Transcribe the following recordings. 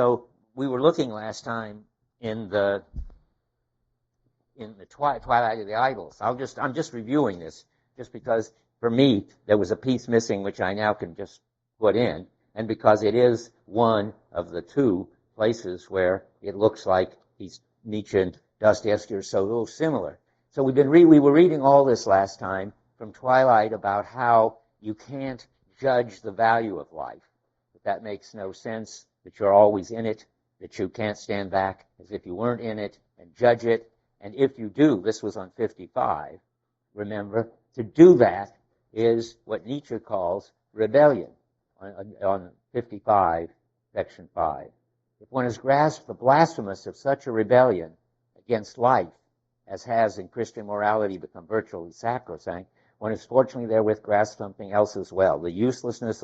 So we were looking last time in the Twilight of the Idols. I'm just reviewing this just because for me there was a piece missing which I now can just put in, and because it is one of the two places where it looks like Nietzsche and Dostoevsky are so similar. So we were reading all this last time from Twilight about how you can't judge the value of life. That makes no sense, that you're always in it, that you can't stand back as if you weren't in it and judge it. And if you do, this was on 55, remember, to do that is what Nietzsche calls rebellion on 55, section 5. If one has grasped the blasphemous of such a rebellion against life, as has in Christian morality become virtually sacrosanct, one has fortunately therewith grasped something else as well, the uselessness,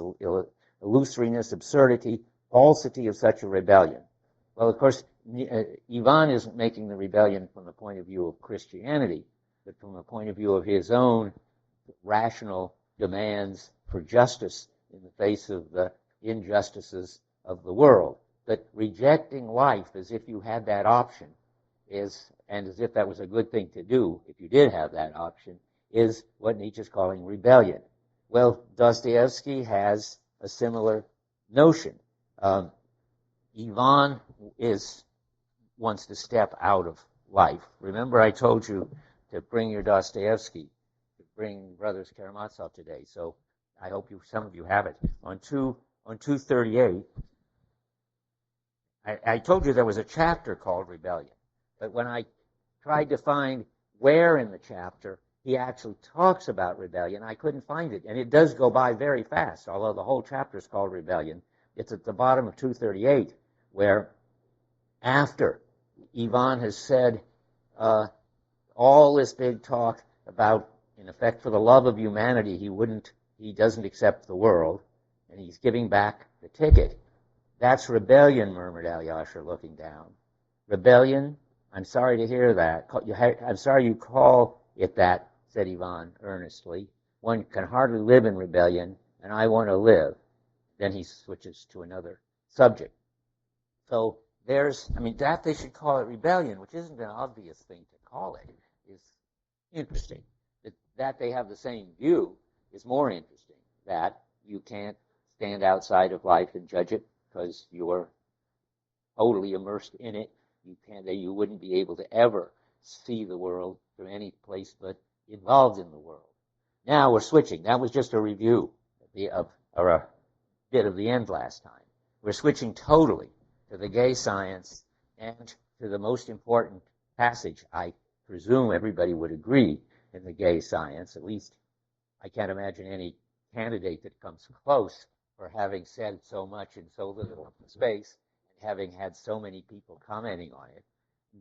illusoriness, absurdity, falsity of such a rebellion. Well, of course, Ivan isn't making the rebellion from the point of view of Christianity, but from the point of view of his own rational demands for justice in the face of the injustices of the world. But rejecting life as if you had that option and as if that was a good thing to do, if you did have that option, is what Nietzsche's calling rebellion. Well, Dostoevsky has a similar notion. Ivan wants to step out of life. Remember, I told you to bring your Dostoevsky, to bring Brothers Karamazov today. So I hope some of you have it. On 238, I told you there was a chapter called Rebellion. But when I tried to find where in the chapter he actually talks about rebellion, I couldn't find it. And it does go by very fast, although the whole chapter is called Rebellion. It's at the bottom of 238, where after Ivan has said all this big talk about, in effect, for the love of humanity, he doesn't accept the world, and he's giving back the ticket. That's rebellion, murmured Alyosha, looking down. Rebellion? I'm sorry to hear that. I'm sorry you call it that, said Ivan earnestly. One can hardly live in rebellion, and I want to live. Then he switches to another subject. So that they should call it rebellion, which isn't an obvious thing to call it, is interesting. That they have the same view is more interesting, that you can't stand outside of life and judge it because you're totally immersed in it. You wouldn't be able to ever see the world from any place but involved in the world. Now we're switching. That was just a review or a bit of the end last time. We're switching totally to the gay science and to the most important passage. I presume everybody would agree in the gay science. At least I can't imagine any candidate that comes close for having said so much in so little space, having had so many people commenting on it.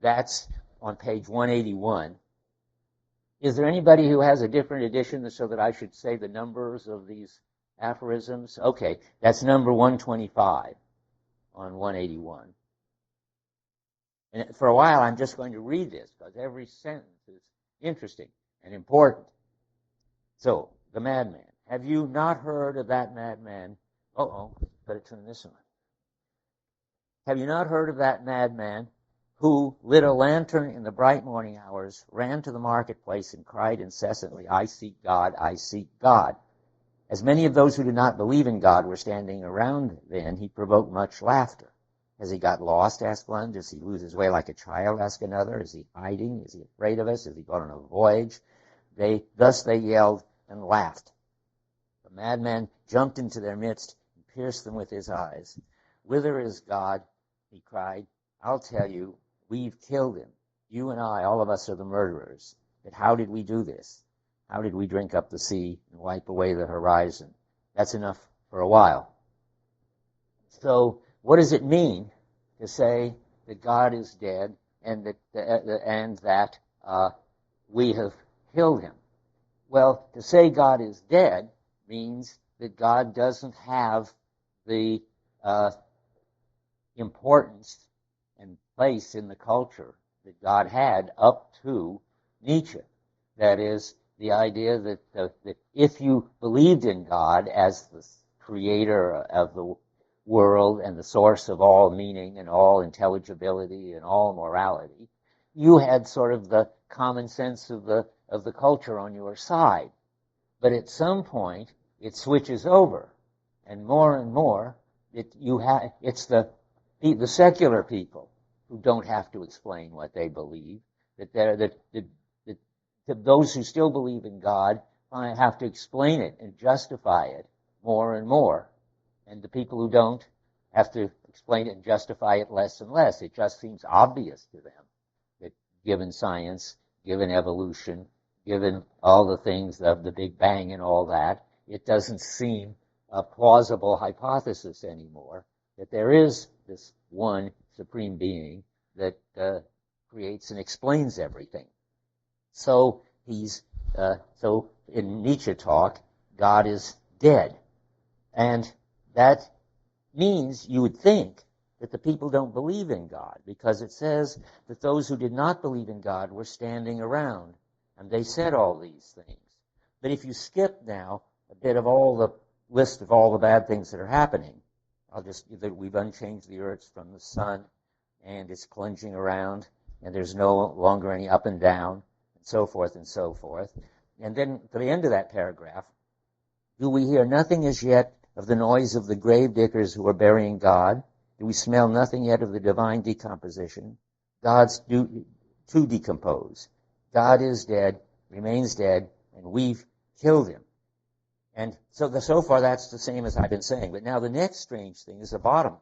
That's on page 181. Is there anybody who has a different edition so that I should say the numbers of these aphorisms? Okay, that's number 125 on 181. And for a while I'm just going to read this because every sentence is interesting and important. So, the madman. Have you not heard of that madman? Better turn this on. Have you not heard of that madman who lit a lantern in the bright morning hours, ran to the marketplace, and cried incessantly, I seek God, I seek God. As many of those who did not believe in God were standing around then, he provoked much laughter. Has he got lost, asked one. Does he lose his way like a child, asked another. Is he hiding? Is he afraid of us? Is he gone on a voyage? Thus they yelled and laughed. The madman jumped into their midst and pierced them with his eyes. Whither is God? He cried. I'll tell you, we've killed him. You and I, all of us are the murderers. But how did we do this? How did we drink up the sea and wipe away the horizon? That's enough for a while. So what does it mean to say that God is dead and that we have killed him? Well, to say God is dead means that God doesn't have the importance and place in the culture that God had up to Nietzsche. That is, the idea that if you believed in God as the creator of the world and the source of all meaning and all intelligibility and all morality, you had sort of the common sense of the culture on your side. But at some point, it switches over, and more, it's the secular people who don't have to explain what they believe. That those who still believe in God have to explain it and justify it more and more, and the people who don't have to explain it and justify it less and less. It just seems obvious to them that given science, given evolution, given all the things of the Big Bang and all that, it doesn't seem a plausible hypothesis anymore that there is this one supreme being that creates and explains everything. So so in Nietzsche talk, God is dead. And that means you would think that the people don't believe in God, because it says that those who did not believe in God were standing around, and they said all these things. But if you skip now a bit of all the list of all the bad things that are happening, we've unchanged the earth from the sun, and it's plunging around, and there's no longer any up and down, and so forth and so forth. And then to the end of that paragraph, do we hear nothing as yet of the noise of the grave diggers who are burying God? Do we smell nothing yet of the divine decomposition? God's to decompose. God is dead, remains dead, and we've killed him. And so far that's the same as I've been saying. But now the next strange thing is the bottom.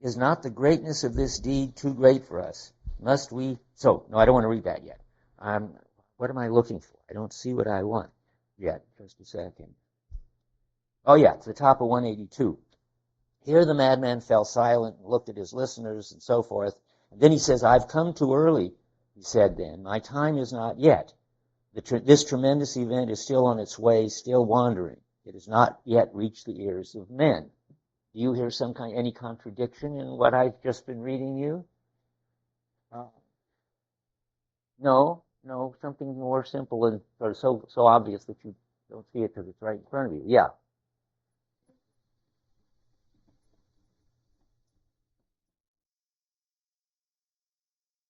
Is not the greatness of this deed too great for us? Must we? No, I don't want to read that yet. What am I looking for? I don't see what I want yet. Just a second. Oh yeah, it's the top of 182. Here the madman fell silent and looked at his listeners and so forth. And then he says, I've come too early, he said then. My time is not yet. This tremendous event is still on its way, still wandering. It has not yet reached the ears of men. Do you hear any contradiction in what I've just been reading you? No, something more simple and sort of so obvious that you don't see it because it's right in front of you. Yeah.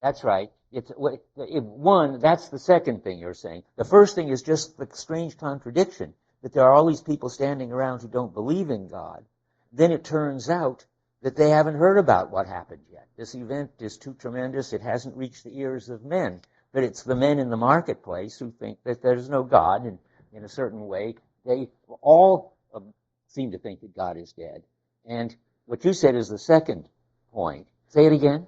That's right. That's the second thing you're saying. The first thing is just the strange contradiction that there are all these people standing around who don't believe in God. Then it turns out that they haven't heard about what happened yet. This event is too tremendous. It hasn't reached the ears of men. But it's the men in the marketplace who think that there's no God, and in a certain way, they all seem to think that God is dead. And what you said is the second point. Say it again.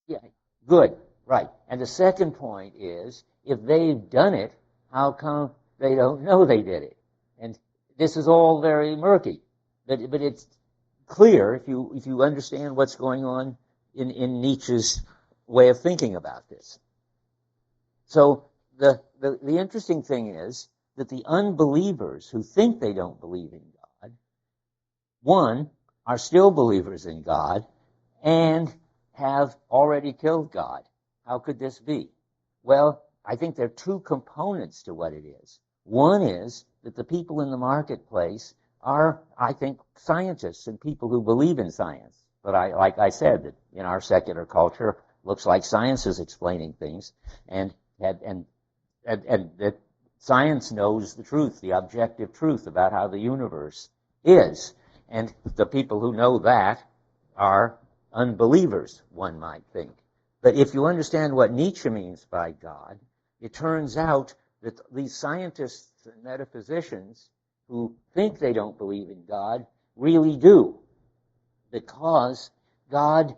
Yeah, good, right. And the second point is, if they've done it, how come they don't know they did it? And this is all very murky, but it's clear if you understand what's going on in Nietzsche's way of thinking about this. So the interesting thing is that the unbelievers who think they don't believe in God, one, are still believers in God, and have already killed God. How could this be? Well, I think there are two components to what it is. One is that the people in the marketplace are, I think, scientists and people who believe in science. But like I said, that in our secular culture, looks like science is explaining things, and that science knows the truth, the objective truth about how the universe is. And the people who know that are unbelievers, one might think. But if you understand what Nietzsche means by God, it turns out that these scientists and metaphysicians who think they don't believe in God really do. Because God,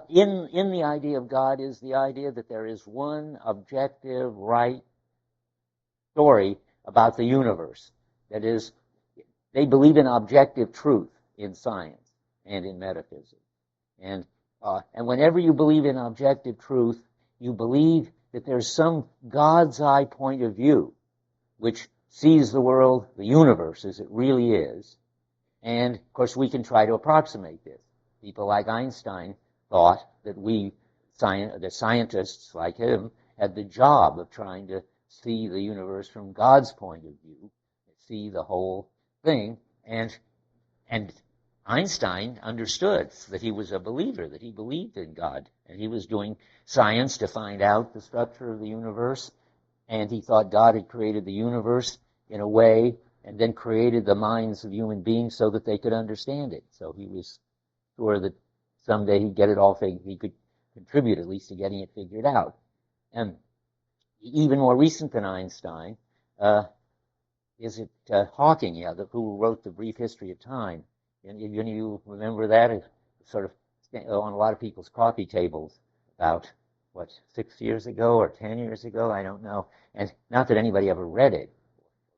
in the idea of God, is the idea that there is one objective, right story about the universe. That is, they believe in objective truth in science and in metaphysics. And whenever you believe in objective truth, you believe that there's some God's eye point of view which sees the world, the universe, as it really is. And, of course, we can try to approximate this. People like Einstein thought that the scientists like him, had the job of trying to see the universe from God's point of view. see the whole thing. And Einstein understood that he was a believer, that he believed in God, and he was doing science to find out the structure of the universe, and he thought God had created the universe in a way and then created the minds of human beings so that they could understand it. So he was sure that someday he'd get it all figured, he could contribute at least to getting it figured out. And even more recent than Einstein, is it Hawking, who wrote The Brief History of Time? And you remember that? It's sort of on a lot of people's coffee tables about, 6 years ago or 10 years ago? I don't know. And not that anybody ever read it,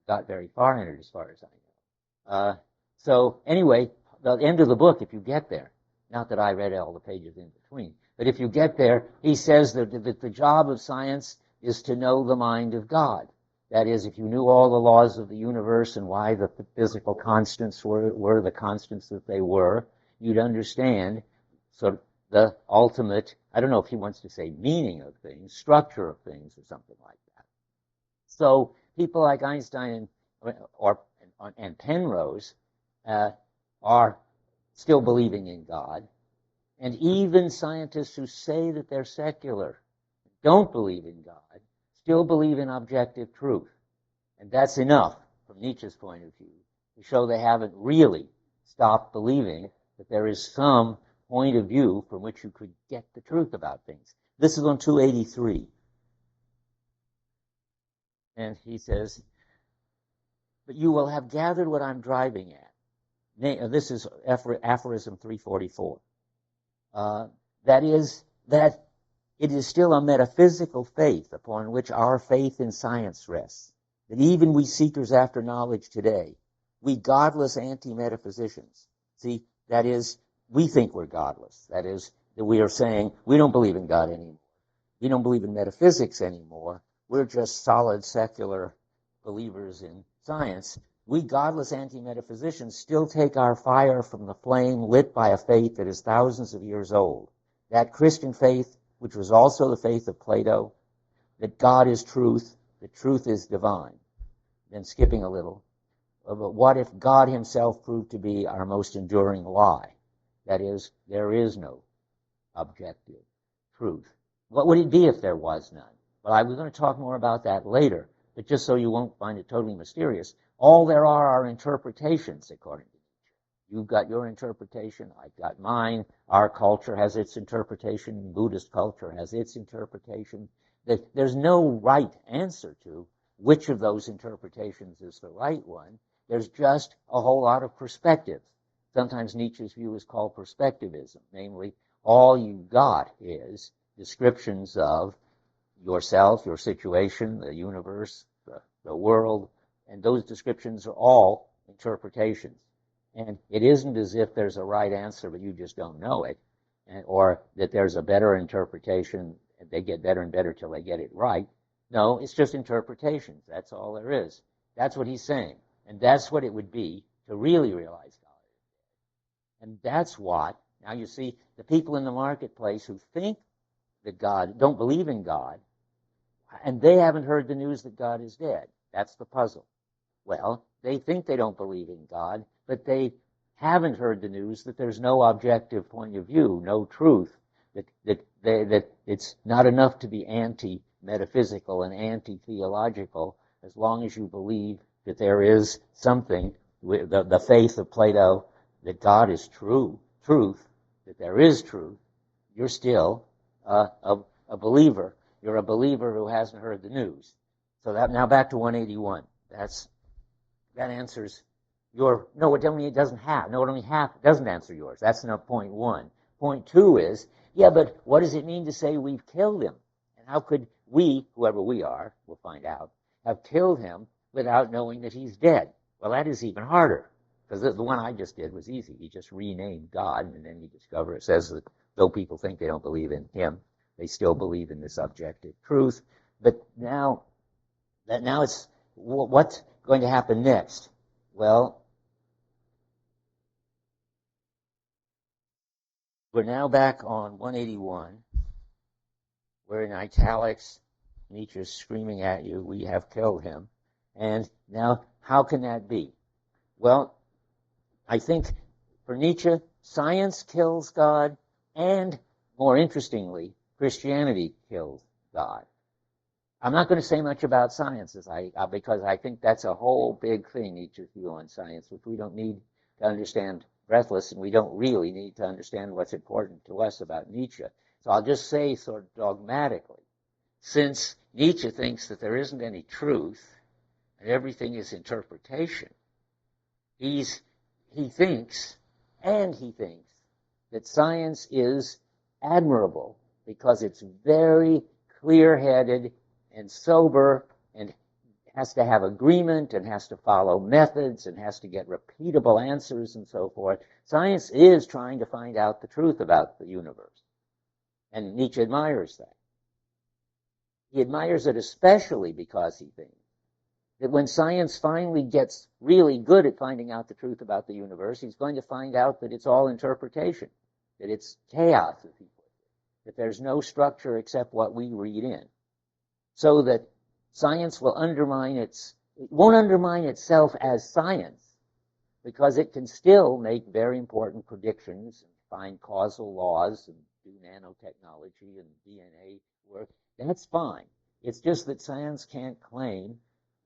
got very far in it as far as I know. So anyway, the end of the book, if you get there, not that I read all the pages in between, but if you get there, he says that the job of science is to know the mind of God. That is, if you knew all the laws of the universe and why the physical constants were the constants that they were, you'd understand sort of the ultimate, I don't know if he wants to say meaning of things, structure of things, or something like that. So people like Einstein and Penrose are still believing in God, and even scientists who say that they're secular, don't believe in God, still believe in objective truth. And that's enough, from Nietzsche's point of view, to show they haven't really stopped believing that there is some point of view from which you could get the truth about things. This is on 283. And he says, but you will have gathered what I'm driving at. This is aphorism 344. That is, that it is still a metaphysical faith upon which our faith in science rests. That even we seekers after knowledge today, we godless anti-metaphysicians, see, that is, we think we're godless. That is, that we are saying, we don't believe in God anymore. We don't believe in metaphysics anymore. We're just solid secular believers in science. We godless anti-metaphysicians still take our fire from the flame lit by a faith that is thousands of years old. That Christian faith, which was also the faith of Plato, that God is truth, that truth is divine. Then skipping a little, but what if God himself proved to be our most enduring lie? That is, there is no objective truth. What would it be if there was none? Well, we're going to talk more about that later, but just so you won't find it totally mysterious, all there are interpretations, according to Nietzsche. You've got your interpretation, I've got mine, our culture has its interpretation, Buddhist culture has its interpretation. There's no right answer to which of those interpretations is the right one. There's just a whole lot of perspectives. Sometimes Nietzsche's view is called perspectivism, namely, all you've got is descriptions of yourself, your situation, the universe, the world, and those descriptions are all interpretations. And it isn't as if there's a right answer, but you just don't know it, or that there's a better interpretation, and they get better and better till they get it right. No, it's just interpretations. That's all there is. That's what he's saying. And that's what it would be to really realize God. And that's what, now you see, the people in the marketplace who think that God, don't believe in God, and they haven't heard the news that God is dead. That's the puzzle. Well, they think they don't believe in God, but they haven't heard the news that there's no objective point of view, no truth, that it's not enough to be anti-metaphysical and anti-theological as long as you believe that there is something, the faith of Plato, that God is truth, that there is truth. You're still a believer. You're a believer who hasn't heard the news. So that now back to 181. That answers your, no, it doesn't answer yours. That's not point one. Point two is, yeah, but what does it mean to say we've killed him? And how could we, whoever we are, we'll find out, have killed him without knowing that he's dead? Well, that is even harder, because the one I just did was easy. He just renamed God, and then you discover it says that though people think they don't believe in him, they still believe in this objective truth. But now it's, what's going to happen next? Well, we're now back on 181. We're in italics. Nietzsche's screaming at you, we have killed him. And now How can that be? Well, I think for Nietzsche, science kills God, and more interestingly, Christianity kills God. I'm not going to say much about science because I think that's a whole big thing, Nietzsche's view on science, which we don't need to understand breathless, and we don't really need to understand what's important to us about Nietzsche. So I'll just say sort of dogmatically, since Nietzsche thinks that there isn't any truth and everything is interpretation, he thinks that science is admirable because it's very clear-headed and sober and has to have agreement and has to follow methods and has to get repeatable answers and so forth. Science is trying to find out the truth about the universe. And Nietzsche admires that. He admires it especially because he thinks that when science finally gets really good at finding out the truth about the universe, he's going to find out that it's all interpretation, that it's chaos, as he puts it, that there's no structure except what we read in. So that science won't undermine itself as science, because it can still make very important predictions and find causal laws and do nanotechnology and DNA work. That's fine. It's just that science can't claim,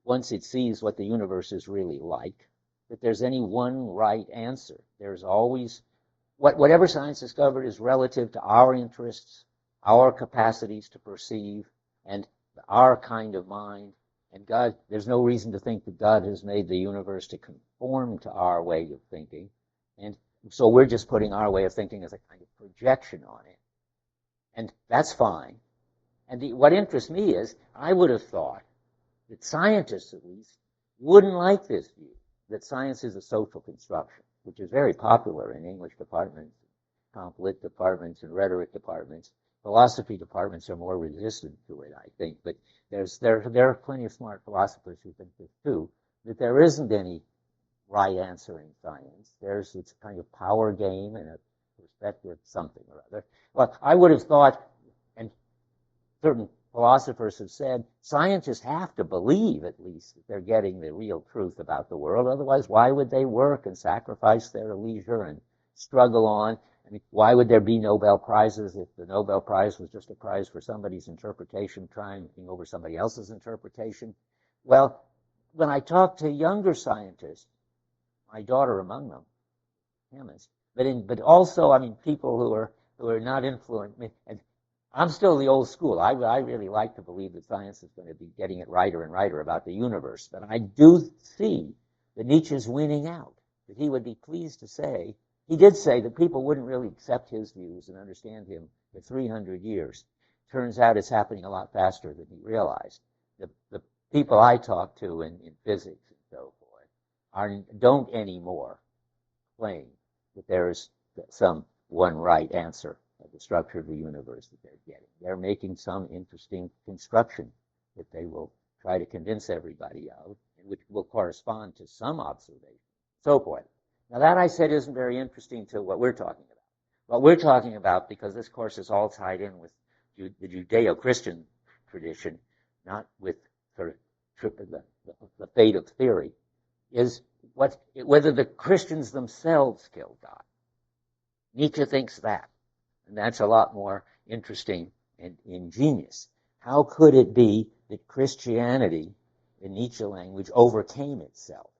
once it sees what the universe is really like, that there's any one right answer. There's always, whatever science discovered is relative to our interests, our capacities to perceive, and our kind of mind. And God, there's no reason to think that God has made the universe to conform to our way of thinking. And so we're just putting our way of thinking as a kind of projection on it. And that's fine. And what interests me is, I would have thought that scientists, at least, wouldn't like this view, that science is a social construction, which is very popular in English departments, comp lit departments, and rhetoric departments. Philosophy departments are more resistant to it, I think, but there are plenty of smart philosophers who think this too, that there isn't any right answer in science. It's a kind of power game and a perspective something or other. Well, I would have thought, and certain philosophers have said, scientists have to believe, at least, that they're getting the real truth about the world. Otherwise, why would they work and sacrifice their leisure and struggle on? I mean, why would there be Nobel Prizes if the Nobel Prize was just a prize for somebody's interpretation, triumphing over somebody else's interpretation? Well, when I talk to younger scientists, my daughter among them, chemists, but also, I mean, people who are not influenced. And I'm still the old school. I really like to believe that science is going to be getting it righter and righter about the universe. But I do see that Nietzsche's winning out, that he would be pleased to say, he did say that people wouldn't really accept his views and understand him for 300 years. Turns out it's happening a lot faster than he realized. The people I talk to in physics and so forth don't anymore claim that there is some one right answer of the structure of the universe that they're getting. They're making some interesting construction that they will try to convince everybody of, and which will correspond to some observation, so forth. Now that, I said, isn't very interesting to what we're talking about. What we're talking about, because this course is all tied in with the Judeo-Christian tradition, not with sort of the fate of theory, is whether the Christians themselves killed God. Nietzsche thinks that, and that's a lot more interesting and ingenious. How could it be that Christianity, in Nietzsche language, overcame itself?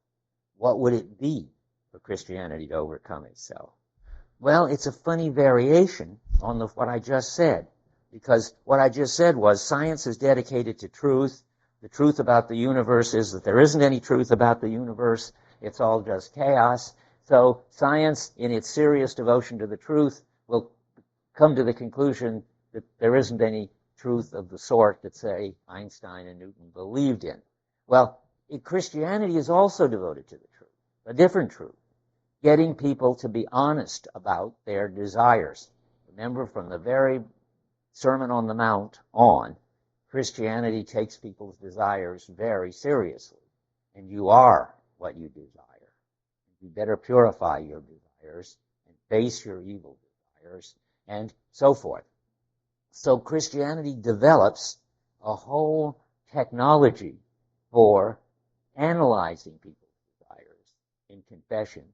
What would it be for Christianity to overcome itself? Well, it's a funny variation on what I just said, because what I just said was science is dedicated to truth. The truth about the universe is that there isn't any truth about the universe. It's all just chaos. So science, in its serious devotion to the truth, will come to the conclusion that there isn't any truth of the sort that, say, Einstein and Newton believed in. Well, Christianity is also devoted to the truth, a different truth, getting people to be honest about their desires. Remember, from the very Sermon on the Mount on, Christianity takes people's desires very seriously. And you are what you desire. You better purify your desires and face your evil desires and so forth. So Christianity develops a whole technology for analyzing people's desires in confession,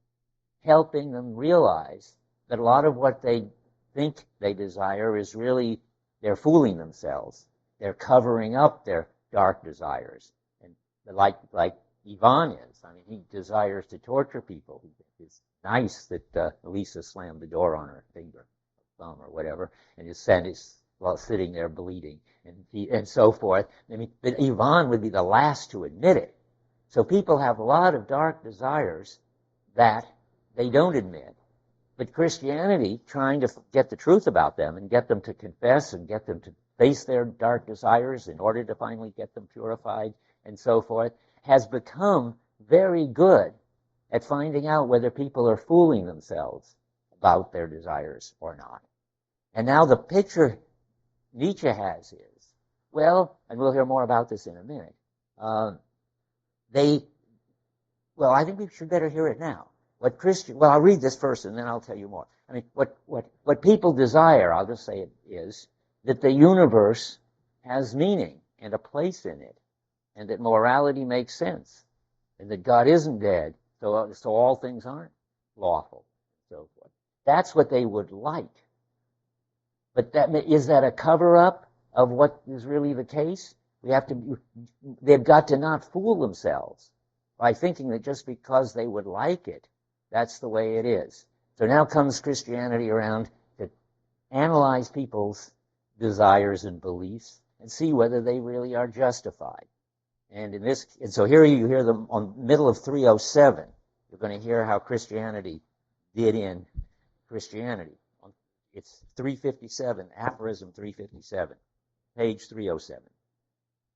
helping them realize that a lot of what they think they desire is really, they're fooling themselves. They're covering up their dark desires. And like Ivan is. I mean, he desires to torture people. It's nice that Lisa slammed the door on her finger, thumb, or whatever, and his son is while sitting there bleeding, and so forth. I mean, but Ivan would be the last to admit it. So people have a lot of dark desires that they don't admit. But Christianity, trying to get the truth about them and get them to confess and get them to face their dark desires in order to finally get them purified and so forth, has become very good at finding out whether people are fooling themselves about their desires or not. And now the picture Nietzsche has is, well, and we'll hear more about this in a minute, I think we should better hear it now. I'll read this first and then I'll tell you more. I mean, what people desire, I'll just say it, is that the universe has meaning and a place in it, and that morality makes sense, and that God isn't dead, so all things aren't lawful, and so forth. That's what they would like. But is that a cover-up of what is really the case? They've got to not fool themselves by thinking that just because they would like it, that's the way it is. So now comes Christianity around to analyze people's desires and beliefs and see whether they really are justified. And so here you hear them on middle of 307. You're going to hear how Christianity did in Christianity. It's 357, aphorism 357, page 307.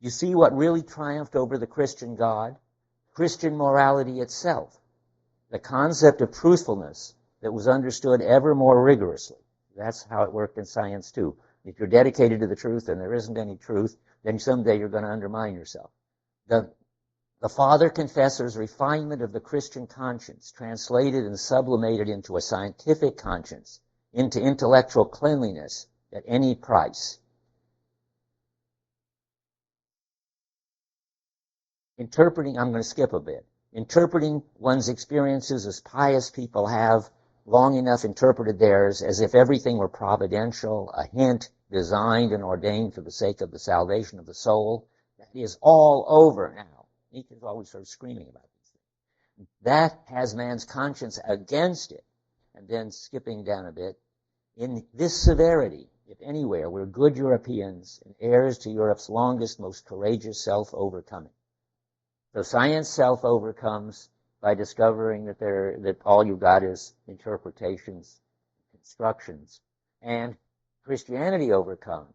You see what really triumphed over the Christian God? Christian morality itself. The concept of truthfulness that was understood ever more rigorously. That's how it worked in science too. If you're dedicated to the truth and there isn't any truth, then someday you're going to undermine yourself. The Father Confessor's refinement of the Christian conscience, translated and sublimated into a scientific conscience, into intellectual cleanliness at any price. I'm going to skip a bit. Interpreting one's experiences as pious people have long enough interpreted theirs as if everything were providential, a hint, designed and ordained for the sake of the salvation of the soul. That is all over now. Nietzsche's always sort of screaming about these things. That has man's conscience against it. And then skipping down a bit, in this severity, if anywhere, we're good Europeans and heirs to Europe's longest, most courageous self-overcoming. So science self-overcomes by discovering that all you got is interpretations, constructions. And Christianity overcomes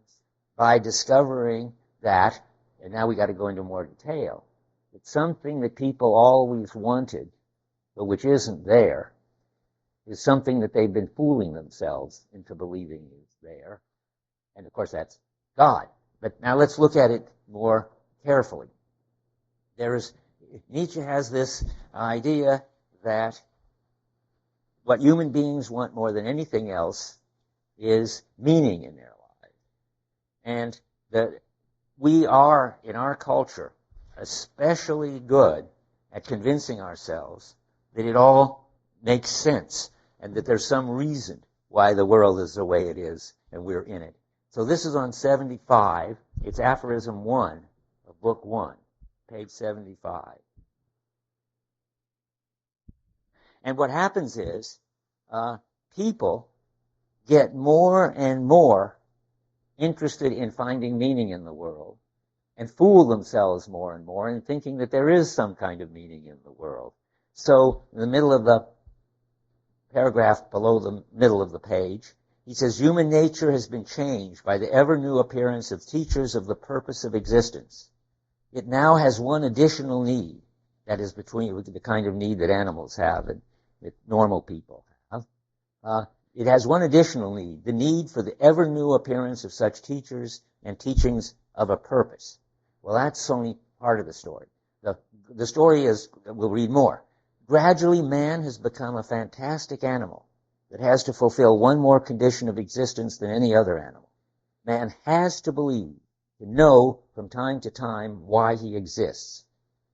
by discovering that, and now we got to go into more detail, that something that people always wanted, but which isn't there, is something that they've been fooling themselves into believing is there. And of course that's God. But now let's look at it more carefully. Nietzsche has this idea that what human beings want more than anything else is meaning in their lives. And that we are, in our culture, especially good at convincing ourselves that it all makes sense and that there's some reason why the world is the way it is and we're in it. So this is on 75. It's aphorism 1 of book 1. Page 75. And what happens is people get more and more interested in finding meaning in the world and fool themselves more and more in thinking that there is some kind of meaning in the world. So in the middle of the paragraph below the middle of the page, he says, human nature has been changed by the ever-new appearance of teachers of the purpose of existence. It now has one additional need, that is between the kind of need that animals have and that normal people have. It has one additional need, the need for the ever-new appearance of such teachers and teachings of a purpose. Well, that's only part of the story. The story is, we'll read more. Gradually, man has become a fantastic animal that has to fulfill one more condition of existence than any other animal. Man has to believe, to know from time to time why he exists.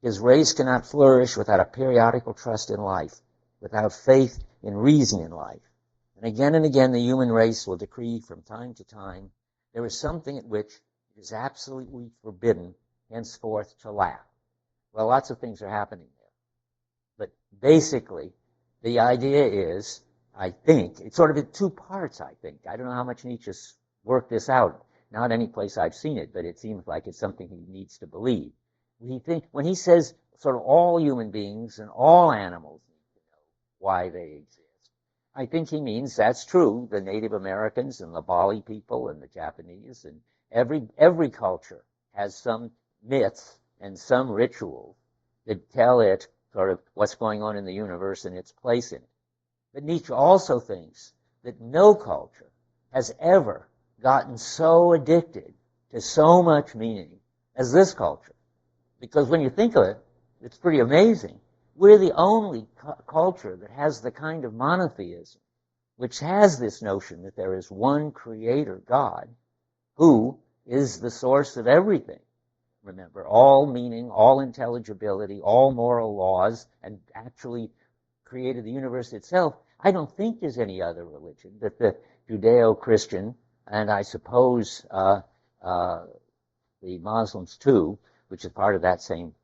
His race cannot flourish without a periodical trust in life, without faith in reason in life. And again, the human race will decree from time to time, there is something at which it is absolutely forbidden henceforth to laugh. Well, lots of things are happening there. But basically, the idea is, I think, it's sort of in two parts, I think. I don't know how much Nietzsche's worked this out. Not any place I've seen it, but it seems like it's something he needs to believe. When he says sort of all human beings and all animals need to know why they exist, I think he means that's true. The Native Americans and the Bali people and the Japanese and every culture has some myths and some rituals that tell it sort of what's going on in the universe and its place in it. But Nietzsche also thinks that no culture has ever gotten so addicted to so much meaning as this culture. Because when you think of it, it's pretty amazing. We're the only culture that has the kind of monotheism, which has this notion that there is one creator, God, who is the source of everything. Remember, all meaning, all intelligibility, all moral laws, and actually created the universe itself. I don't think there's any other religion that the Judeo-Christian, and I suppose the Muslims too, which is part of that same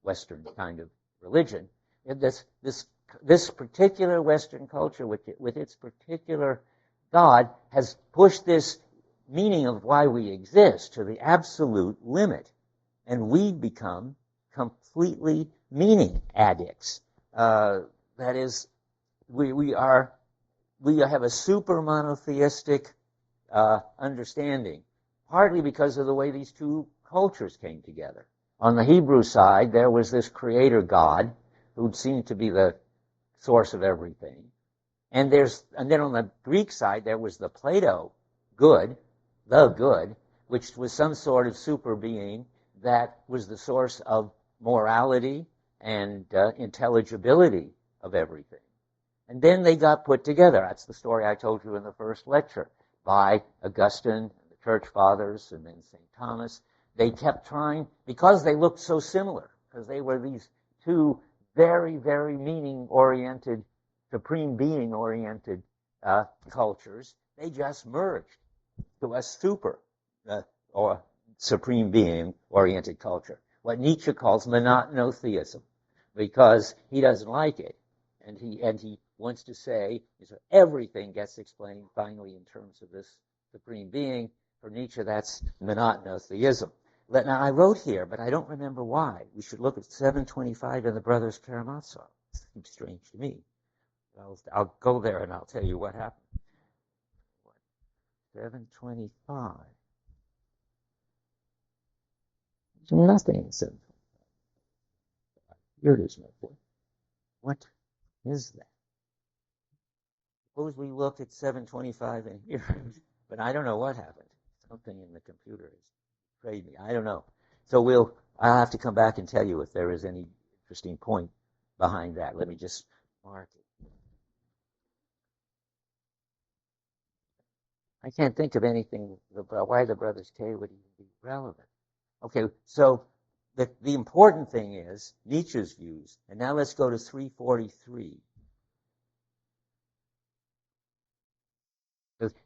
Western kind of religion. This particular Western culture with its particular God has pushed this meaning of why we exist to the absolute limit. And we become completely meaning addicts. That is, we have a super monotheistic understanding, partly because of the way these two cultures came together. On the Hebrew side, there was this creator God who seemed to be the source of everything. And then on the Greek side, there was the Plato good, which was some sort of super being that was the source of morality and intelligibility of everything. And then they got put together. That's the story I told you in the first lecture, by Augustine, the Church Fathers, and then St. Thomas. They kept trying, because they looked so similar, because they were these two very, very meaning-oriented, supreme being-oriented cultures, they just merged to a super or supreme being-oriented culture, what Nietzsche calls monotheism, because he doesn't like it, and he wants to say everything gets explained finally in terms of this supreme being. For Nietzsche, that's monotheism. Now, I wrote here, but I don't remember why. We should look at 725 in the Brothers Karamazov. It seems strange to me. I'll go there and I'll tell you what happened. 725. There's nothing in 725. Here it is, my boy. What is that? Suppose we look at 725 in here, but I don't know what happened. Something in the computer has betrayed me. I don't know. So I'll have to come back and tell you if there is any interesting point behind that. Let me just mark it. I can't think of anything about why the Brothers K would even be relevant. Okay, so the important thing is Nietzsche's views. And now let's go to 343.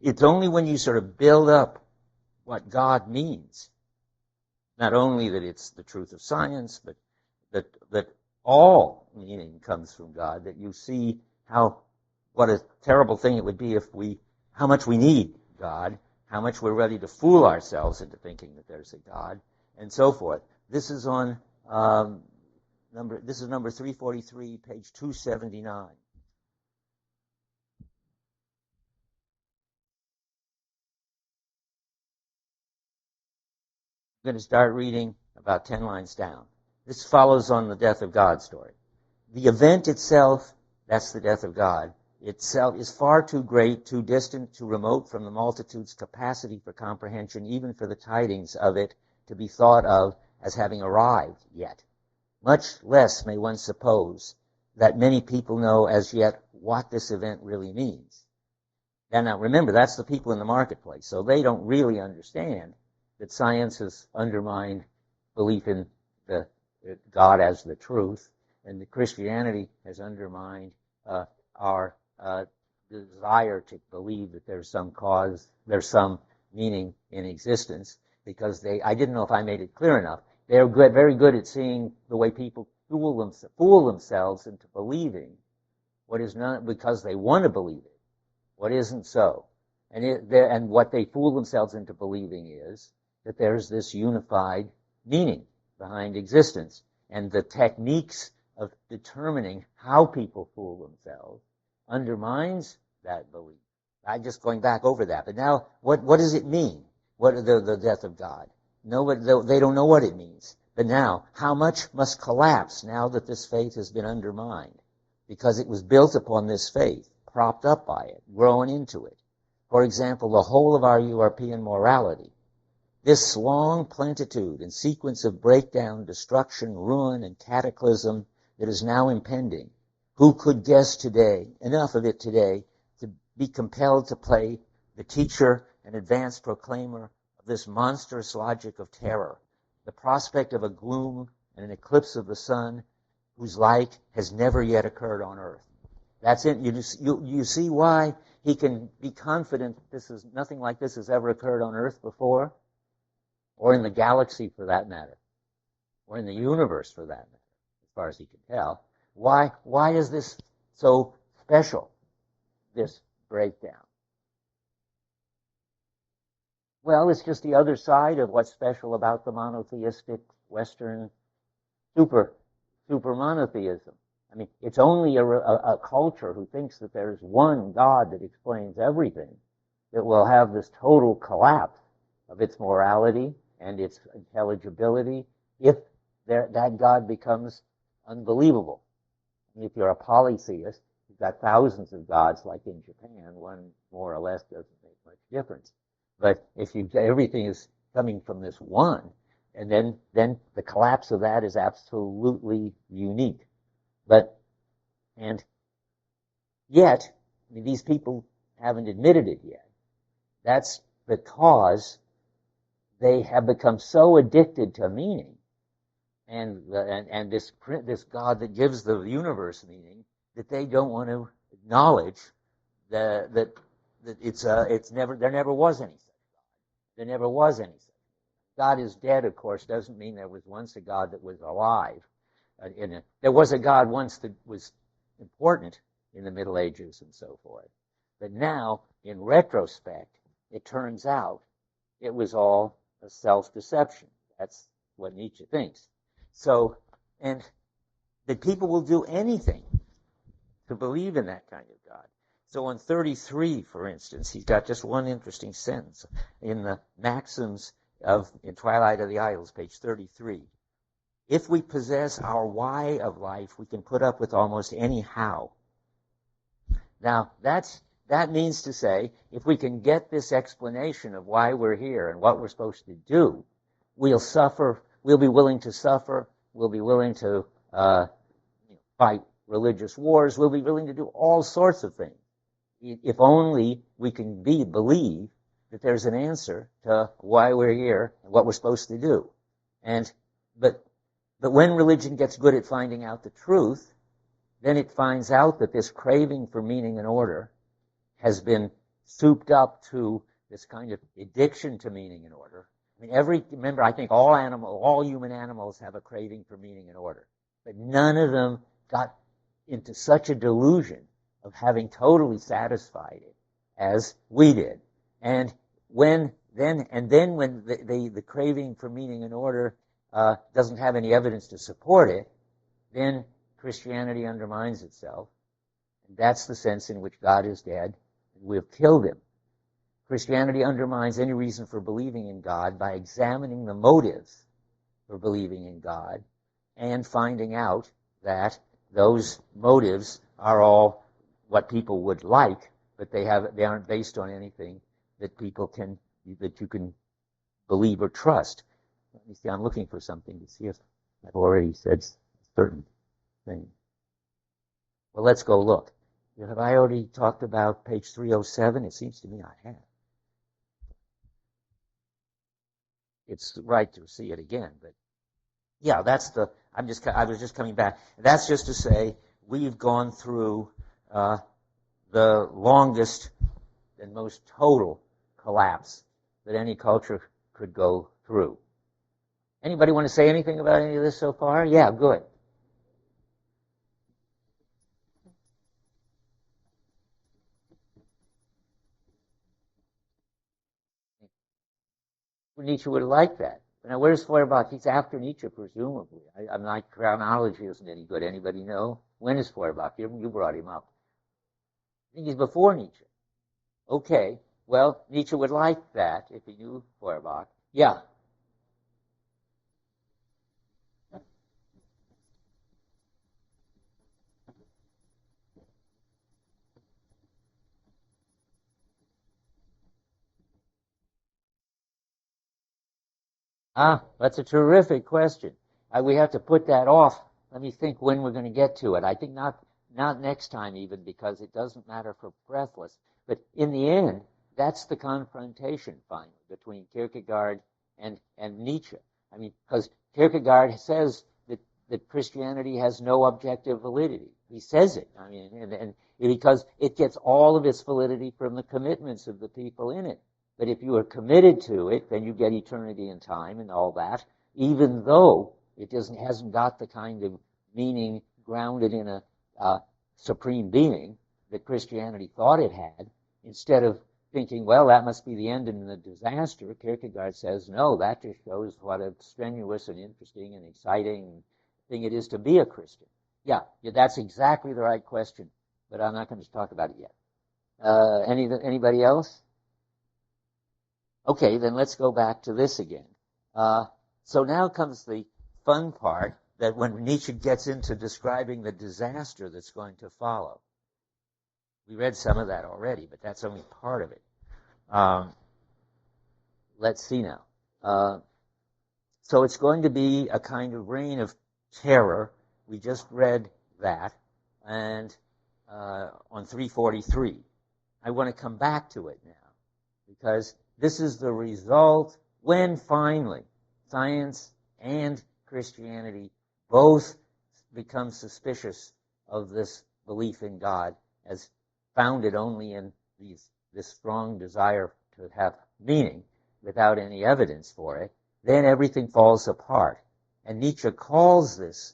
It's only when you sort of build up what God means, not only that it's the truth of science, but that all meaning comes from God, that you see what a terrible thing it would be how much we need God, how much we're ready to fool ourselves into thinking that there's a God, and so forth. This is on number 343, page 279. I'm going to start reading about 10 lines down. This follows on the death of God story. The event itself, that's the death of God, itself is far too great, too distant, too remote from the multitude's capacity for comprehension, even for the tidings of it to be thought of as having arrived yet. Much less may one suppose that many people know as yet what this event really means. Now remember, that's the people in the marketplace, so they don't really understand that science has undermined belief in the God as the truth, and the Christianity has undermined our desire to believe that there's some cause, there's some meaning in existence, because I didn't know if I made it clear enough. They're very good at seeing the way people fool themselves into believing what is not, because they want to believe it, what isn't so. And what they fool themselves into believing is that there's this unified meaning behind existence. And the techniques of determining how people fool themselves undermines that belief. I'm just going back over that. But now, what does it mean? What the death of God? Nobody, they don't know what it means. But now, how much must collapse now that this faith has been undermined? Because it was built upon this faith, propped up by it, grown into it. For example, the whole of our European morality, this long plenitude and sequence of breakdown, destruction, ruin, and cataclysm that is now impending. Who could guess today, enough of it today, to be compelled to play the teacher and advanced proclaimer of this monstrous logic of terror, the prospect of a gloom and an eclipse of the sun whose like has never yet occurred on earth? That's it. You see why he can be confident nothing like this has ever occurred on earth before? Or in the galaxy, for that matter, or in the universe, for that matter, as far as he can tell. Why is this so special, this breakdown? Well, it's just the other side of what's special about the monotheistic Western super monotheism. I mean, it's only a culture who thinks that there's one God that explains everything that will have this total collapse of its morality and its intelligibility if that God becomes unbelievable. And if you're a polytheist, you've got thousands of gods like in Japan. One more or less doesn't make much difference. But if everything is coming from this one, and then the collapse of that is absolutely unique. And yet, I mean, these people haven't admitted it yet. That's because they have become so addicted to meaning and this God that gives the universe meaning that they don't want to acknowledge that there never was any such God. There never was any such. God is dead, of course, doesn't mean there was once a God that was alive. There was a God once that was important in the Middle Ages and so forth. But now, in retrospect, it turns out it was all a self-deception. That's what Nietzsche thinks. So, and that people will do anything to believe in that kind of God. So on 33, for instance, he's got just one interesting sentence in the Maxims in Twilight of the Idols, page 33. If we possess our why of life, we can put up with almost any how. Now, that means to say, if we can get this explanation of why we're here and what we're supposed to do, we'll be willing to suffer, we'll be willing to fight religious wars, we'll be willing to do all sorts of things. If only we can believe that there's an answer to why we're here and what we're supposed to do. But when religion gets good at finding out the truth, then it finds out that this craving for meaning and order has been souped up to this kind of addiction to meaning and order. I mean, remember, I think all human animals have a craving for meaning and order, but none of them got into such a delusion of having totally satisfied it as we did. And when the craving for meaning and order doesn't have any evidence to support it, then Christianity undermines itself. And that's the sense in which God is dead, and we've killed him. Christianity undermines any reason for believing in God by examining the motives for believing in God and finding out that those motives are all what people would like, but they aren't based on anything that you can believe or trust. Let me see, I'm looking for something to see if I've already said a certain thing. Well, let's go look. Have I already talked about page 307? It seems to me I have. It's right to see it again, but yeah, that's I was just coming back. That's just to say we've gone through the longest and most total collapse that any culture could go through. Anybody want to say anything about any of this so far? Yeah, good. Nietzsche would have liked that. Now, where's Feuerbach? He's after Nietzsche, presumably. My chronology isn't any good. Anybody know? When is Feuerbach? You brought him up. I think he's before Nietzsche. Okay. Well, Nietzsche would like that if he knew Feuerbach. Yeah. That's a terrific question. We have to put that off. Let me think when we're going to get to it. I think not next time even, because it doesn't matter for Breathless. But in the end, that's the confrontation finally between Kierkegaard and Nietzsche. I mean, because Kierkegaard says that Christianity has no objective validity. He says it. I mean, and because it gets all of its validity from the commitments of the people in it. But if you are committed to it, then you get eternity and time and all that, even though it hasn't got the kind of meaning grounded in a supreme being that Christianity thought it had. Instead of thinking, well, that must be the end and the disaster, Kierkegaard says, no, that just shows what a strenuous and interesting and exciting thing it is to be a Christian. Yeah, that's exactly the right question, but I'm not going to talk about it yet. Anybody else? Okay, then let's go back to this again. So now comes the fun part, that when Nietzsche gets into describing the disaster that's going to follow. We read some of that already, but that's only part of it. Let's see now. So it's going to be a kind of reign of terror. We just read that, and on 343. I want to come back to it now, because this is the result when finally science and Christianity both become suspicious of this belief in God as founded only in this strong desire to have meaning without any evidence for it. Then everything falls apart. And Nietzsche calls this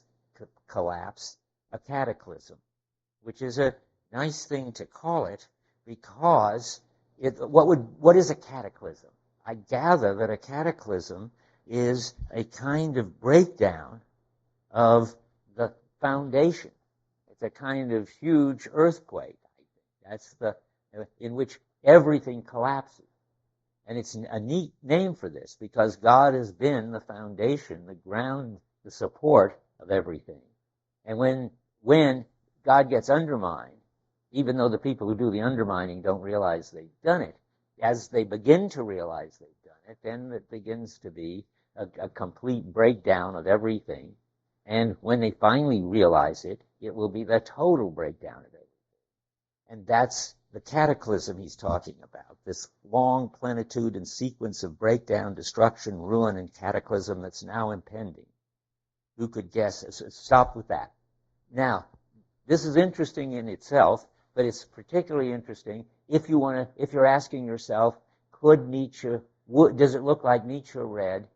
collapse a cataclysm, which is a nice thing to call it, because what is a cataclysm? I gather that a cataclysm is a kind of breakdown of the foundation. It's a kind of huge earthquake, I think. That's in which everything collapses. And it's a neat name for this, because God has been the foundation, the ground, the support of everything. And when God gets undermined, even though the people who do the undermining don't realize they've done it, as they begin to realize they've done it, then it begins to be a complete breakdown of everything. And when they finally realize it, it will be the total breakdown of everything. And that's the cataclysm he's talking about, this long plenitude and sequence of breakdown, destruction, ruin, and cataclysm that's now impending. Who could guess? Stop with that. Now, this is interesting in itself, but it's particularly interesting if you're asking yourself, does it look like Nietzsche read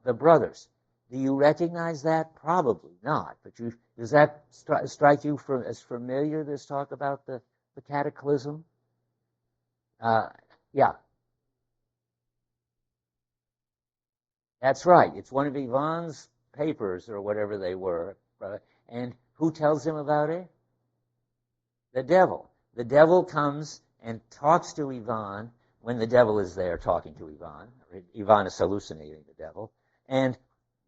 The Brothers? Do you recognize that? Probably not. But does that strike you as familiar, this talk about the cataclysm? Yeah. That's right. It's one of Ivan's papers or whatever they were. And who tells him about it? The devil. The devil comes and talks to Ivan when the devil is there talking to Ivan. Ivan is hallucinating the devil. And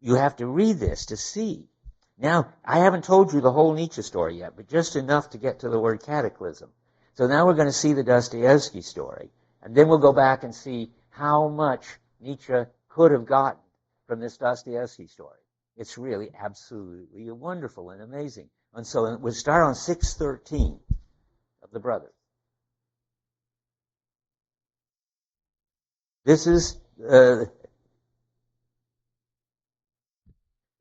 you have to read this to see. Now, I haven't told you the whole Nietzsche story yet, but just enough to get to the word cataclysm. So now we're going to see the Dostoevsky story. And then we'll go back and see how much Nietzsche could have gotten from this Dostoevsky story. It's really absolutely wonderful and amazing. And so we'll start on 613 of the Brothers. This is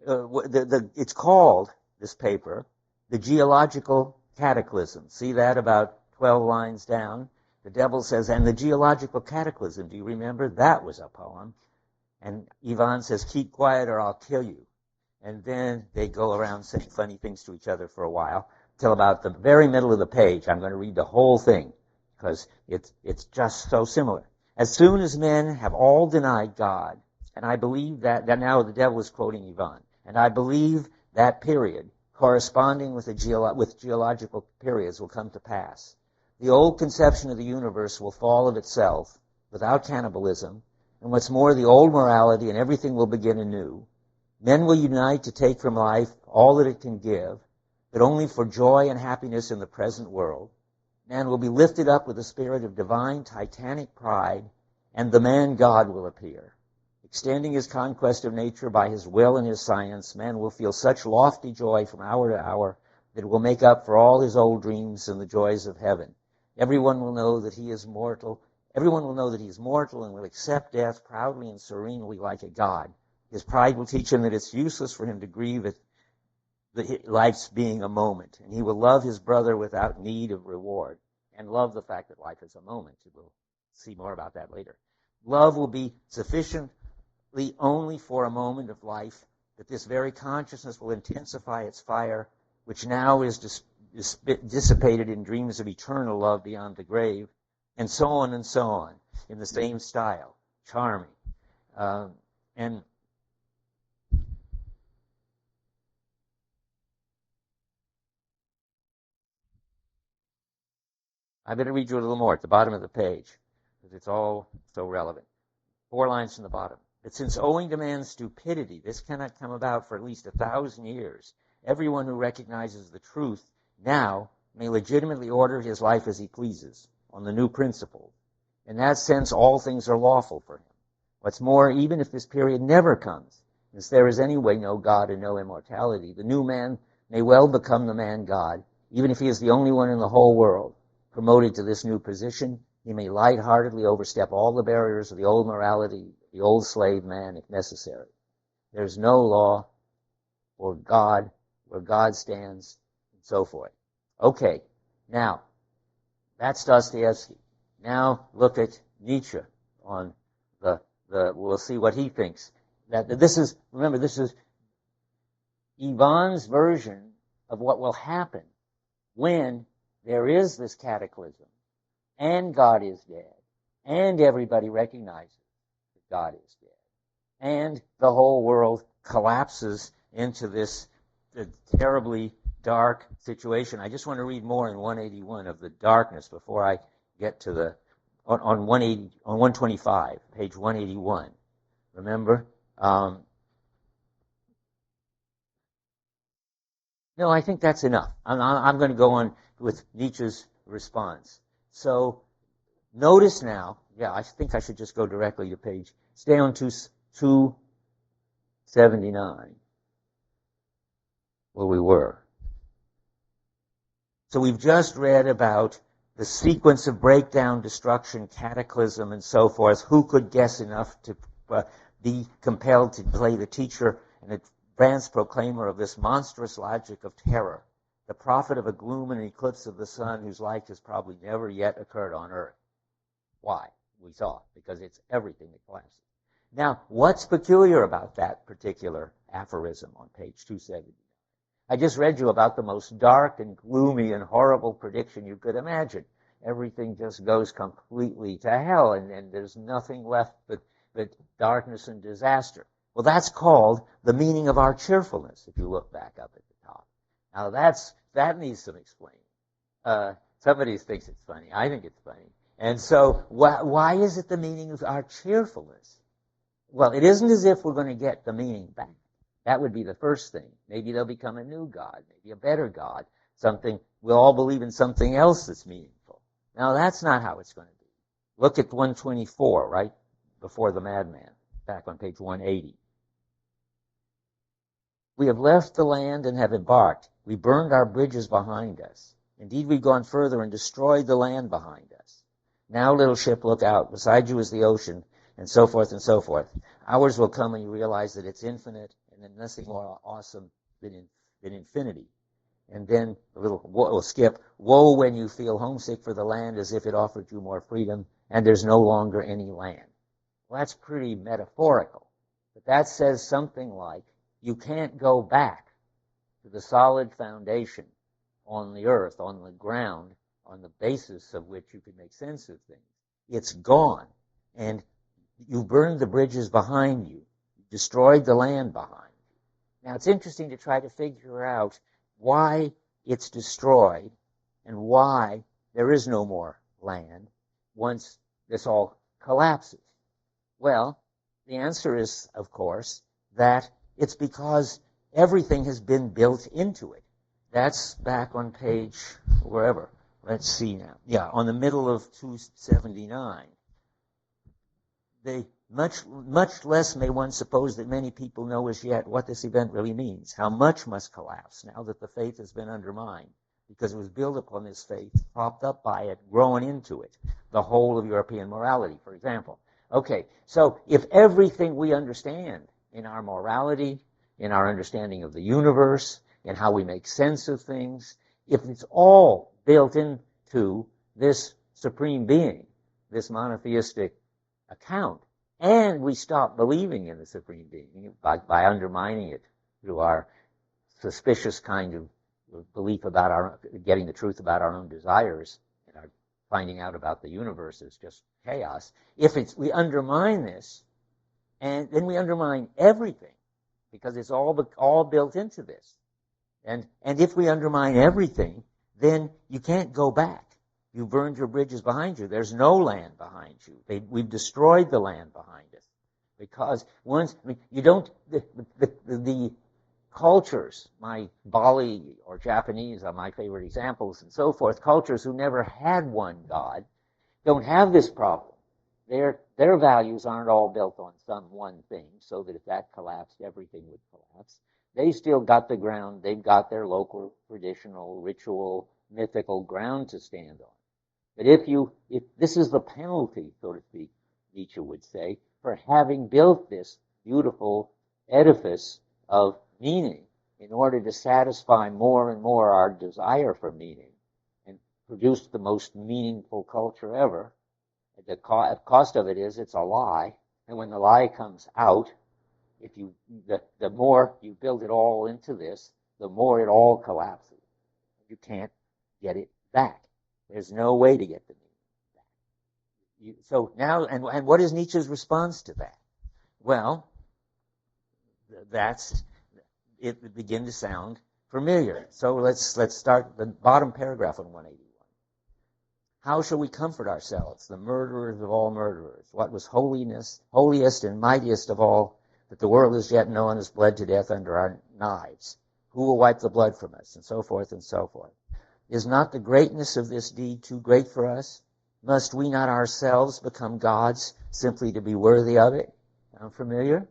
it's called, this paper, The Geological Cataclysm. See that about 12 lines down? The devil says, and the geological cataclysm, do you remember? That was a poem. And Ivan says, keep quiet or I'll kill you. And then they go around saying funny things to each other for a while, till about the very middle of the page. I'm going to read the whole thing, because it's just so similar. As soon as men have all denied God, and I believe that now the devil is quoting Ivan, and I believe that period, corresponding with geological periods, will come to pass. The old conception of the universe will fall of itself, without cannibalism, and what's more, the old morality and everything will begin anew. Men will unite to take from life all that it can give, but only for joy and happiness in the present world. Man will be lifted up with a spirit of divine, titanic pride, and the man-God will appear. Extending his conquest of nature by his will and his science, man will feel such lofty joy from hour to hour that it will make up for all his old dreams and the joys of heaven. Everyone will know that he is mortal. Everyone will know that he is mortal and will accept death proudly and serenely like a god. His pride will teach him that it's useless for him to grieve at life's being a moment, and he will love his brother without need of reward, and love the fact that life is a moment. We'll see more about that later. Love will be sufficiently only for a moment of life, that this very consciousness will intensify its fire, which now is dissipated in dreams of eternal love beyond the grave, and so on, in the same style. Charming. And I better read you a little more at the bottom of the page, because it's all so relevant. 4 lines from the bottom. That since owing to man's stupidity, this cannot come about for at least 1,000 years, everyone who recognizes the truth now may legitimately order his life as he pleases, on the new principle. In that sense, all things are lawful for him. What's more, even if this period never comes, since there is anyway no God and no immortality, the new man may well become the man-God, even if he is the only one in the whole world. Promoted to this new position, he may lightheartedly overstep all the barriers of the old morality, the old slave man, if necessary. There's no law for God, where God stands, and so forth. Okay, now, that's Dostoevsky. Now look at Nietzsche on we'll see what he thinks. Remember, this is Ivan's version of what will happen when there is this cataclysm, and God is dead, and everybody recognizes that God is dead, and the whole world collapses into this terribly dark situation. I just want to read more in 181 of the darkness before I get to on 125, page 181. Remember? No, I think that's enough. I'm going to go on with Nietzsche's response. So notice now, I think I should just go directly to page, stay on 279, where we were. So we've just read about the sequence of breakdown, destruction, cataclysm, and so forth. Who could guess enough to be compelled to play the teacher and advanced proclaimer of this monstrous logic of terror, the prophet of a gloom and eclipse of the sun whose like has probably never yet occurred on earth? Why? We saw, because it's everything that collapses. Now, what's peculiar about that particular aphorism on page 270? I just read you about the most dark and gloomy and horrible prediction you could imagine. Everything just goes completely to hell, and there's nothing left but darkness and disaster. Well, that's called the meaning of our cheerfulness, if you look back up at the top. Now, that needs some explaining. Somebody thinks it's funny. I think it's funny. And so, why is it the meaning of our cheerfulness? Well, it isn't as if we're going to get the meaning back. That would be the first thing. Maybe they'll become a new God, maybe a better God, something, we'll all believe in something else that's meaningful. Now, that's not how it's going to be. Look at 124, right before the madman, back on page 180. We have left the land and have embarked. We burned our bridges behind us. Indeed, we've gone further and destroyed the land behind us. Now, little ship, look out. Beside you is the ocean, and so forth and so forth. Hours will come when you realize that it's infinite, and then nothing more awesome than infinity. And then a little skip, woe when you feel homesick for the land as if it offered you more freedom, and there's no longer any land. Well, that's pretty metaphorical. But that says something like, you can't go back to the solid foundation on the earth, on the ground, on the basis of which you can make sense of things. It's gone. And you burned the bridges behind you, destroyed the land behind you. Now, it's interesting to try to figure out why it's destroyed and why there is no more land once this all collapses. Well, the answer is, of course, that it's because everything has been built into it. That's back on page, wherever. Let's see now. Yeah, on the middle of 279. Much less may one suppose that many people know as yet what this event really means. How much must collapse now that the faith has been undermined, because it was built upon this faith, propped up by it, grown into it, the whole of European morality, for example. Okay, so if everything we understand in our morality, in our understanding of the universe, in how we make sense of things, if it's all built into this supreme being, this monotheistic account, and we stop believing in the supreme being by undermining it through our suspicious kind of belief about getting the truth about our own desires, and our finding out about the universe is just chaos. We undermine this, and then we undermine everything, because it's all built into this. And if we undermine everything, then you can't go back. You burned your bridges behind you. There's no land behind you. We've destroyed the land behind us. Because the cultures, my Bali or Japanese are my favorite examples and so forth, cultures who never had one God don't have this problem. Their values aren't all built on some one thing, so that if that collapsed, everything would collapse. They still got the ground. They've got their local, traditional, ritual, mythical ground to stand on. But if this is the penalty, so to speak, Nietzsche would say, for having built this beautiful edifice of meaning in order to satisfy more and more our desire for meaning and produce the most meaningful culture ever. The cost of it is it's a lie, and when the lie comes out, the more you build it all into this, the more it all collapses. You can't get it back. There's no way to get the meaning back. So now, and what is Nietzsche's response to that? Well, it begin to sound familiar. So let's start the bottom paragraph on 181. How shall we comfort ourselves, the murderers of all murderers? What was holiest and mightiest of all that the world as yet known has bled to death under our knives? Who will wipe the blood from us? And so forth and so forth. Is not the greatness of this deed too great for us? Must we not ourselves become gods simply to be worthy of it? Sound familiar?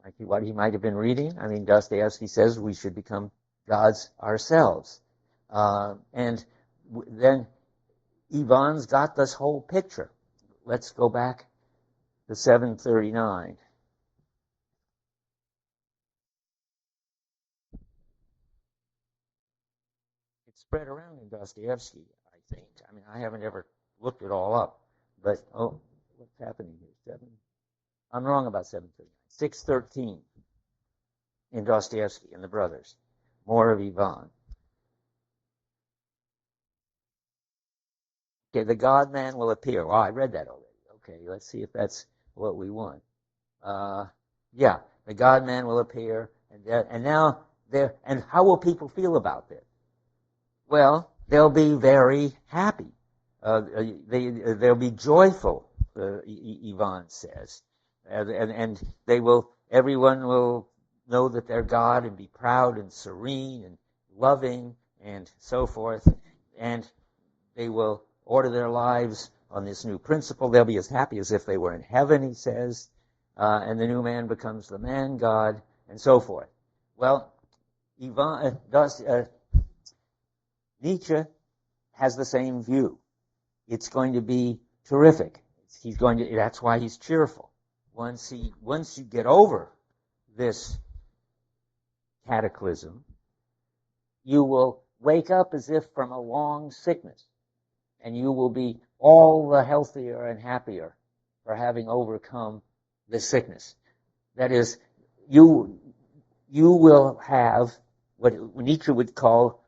Like what he might have been reading? I mean, Dostoevsky says we should become gods ourselves. And then Ivan's got this whole picture. Let's go back to 739. It's spread around in Dostoevsky, I think. I mean, I haven't ever looked it all up. But, what's happening here? I'm wrong about 739. 613 in Dostoevsky and the Brothers. More of Ivan. Okay, the God-man will appear. Well, I read that already. Okay, let's see if that's what we want. Yeah, the God-man will appear, and now and how will people feel about this? Well, they'll be very happy. They'll be joyful, Ivan says, and everyone will know that they're God and be proud and serene and loving and so forth, and they will order their lives on this new principle. They'll be as happy as if they were in heaven, he says, and the new man becomes the man God, and so forth. Well, Nietzsche has the same view. It's going to be terrific. That's why he's cheerful. Once you get over this cataclysm, you will wake up as if from a long sickness, and you will be all the healthier and happier for having overcome the sickness. That is, you will have what Nietzsche would call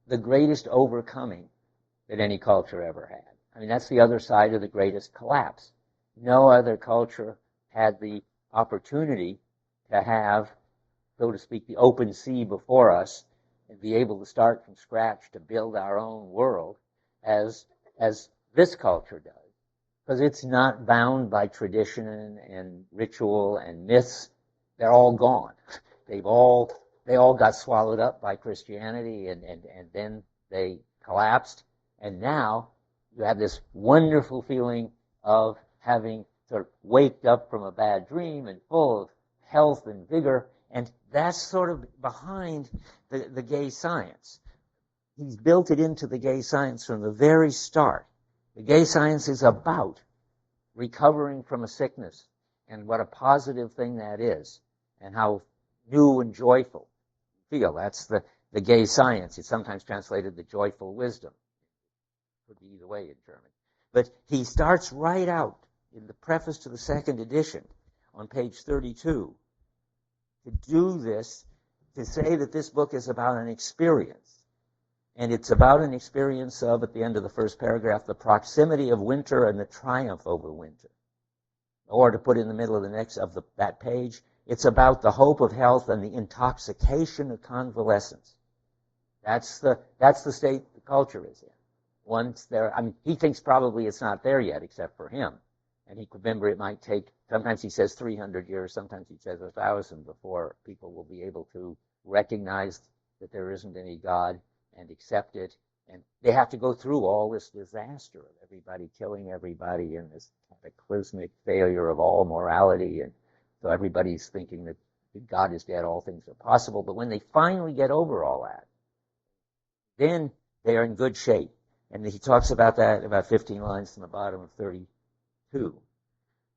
the greatest overcoming that any culture ever had. I mean, that's the other side of the greatest collapse. No other culture had the opportunity to have, so to speak, the open sea before us and be able to start from scratch to build our own world as this culture does. Because it's not bound by tradition and ritual and myths. They're all gone. They all got swallowed up by Christianity, and then they collapsed. And now you have this wonderful feeling of having sort of waked up from a bad dream and full of health and vigor. And that's sort of behind the gay science. He's built it into the gay science from the very start. The gay science is about recovering from a sickness and what a positive thing that is and how new and joyful you feel. That's the gay science. It's sometimes translated the joyful wisdom. Could be either way in German. But he starts right out in the preface to the second edition on page 32 to do this, to say that this book is about an experience. And it's about an experience of, at the end of the first paragraph, the proximity of winter and the triumph over winter. Or to put in the middle of that page, it's about the hope of health and the intoxication of convalescence. That's the state the culture is in. Once there, I mean, he thinks probably it's not there yet, except for him. And he could remember it might take, sometimes he says 300 years, sometimes he says 1,000 before people will be able to recognize that there isn't any God and accept it. And they have to go through all this disaster of everybody killing everybody and this cataclysmic failure of all morality. And so everybody's thinking that God is dead, all things are possible. But when they finally get over all that, then they are in good shape. And he talks about that about 15 lines from the bottom of 32.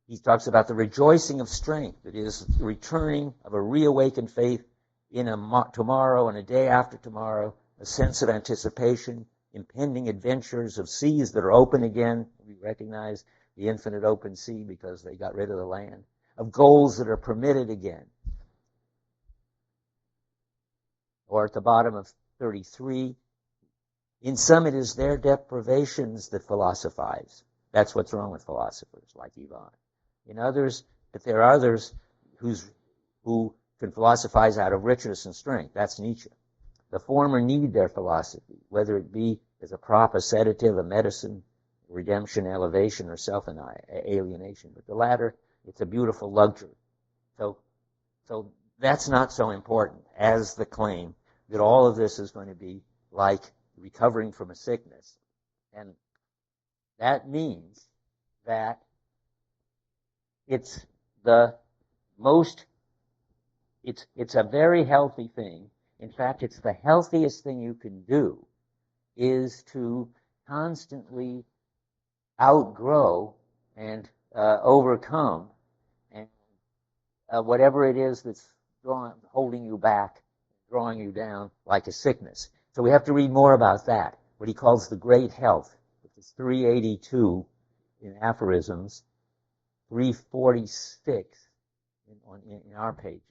He talks about the rejoicing of strength. It is the returning of a reawakened faith in tomorrow and a day after tomorrow, a sense of anticipation, impending adventures of seas that are open again. We recognize the infinite open sea because they got rid of the land. Of goals that are permitted again. Or at the bottom of 33, in some it is their deprivations that philosophize. That's what's wrong with philosophers like Ivan. In others, but there are others who can philosophize out of richness and strength. That's Nietzsche. The former need their philosophy, whether it be as a prop, a sedative, a medicine, redemption, elevation, or self-alienation. But the latter, it's a beautiful luxury. So that's not so important as the claim that all of this is going to be like recovering from a sickness. And that means that it's a very healthy thing. In fact, it's the healthiest thing you can do is to constantly outgrow and overcome and whatever it is that's holding you back, drawing you down like a sickness. So we have to read more about that, what he calls the great health, which is 382 in aphorisms, 346 in our pages.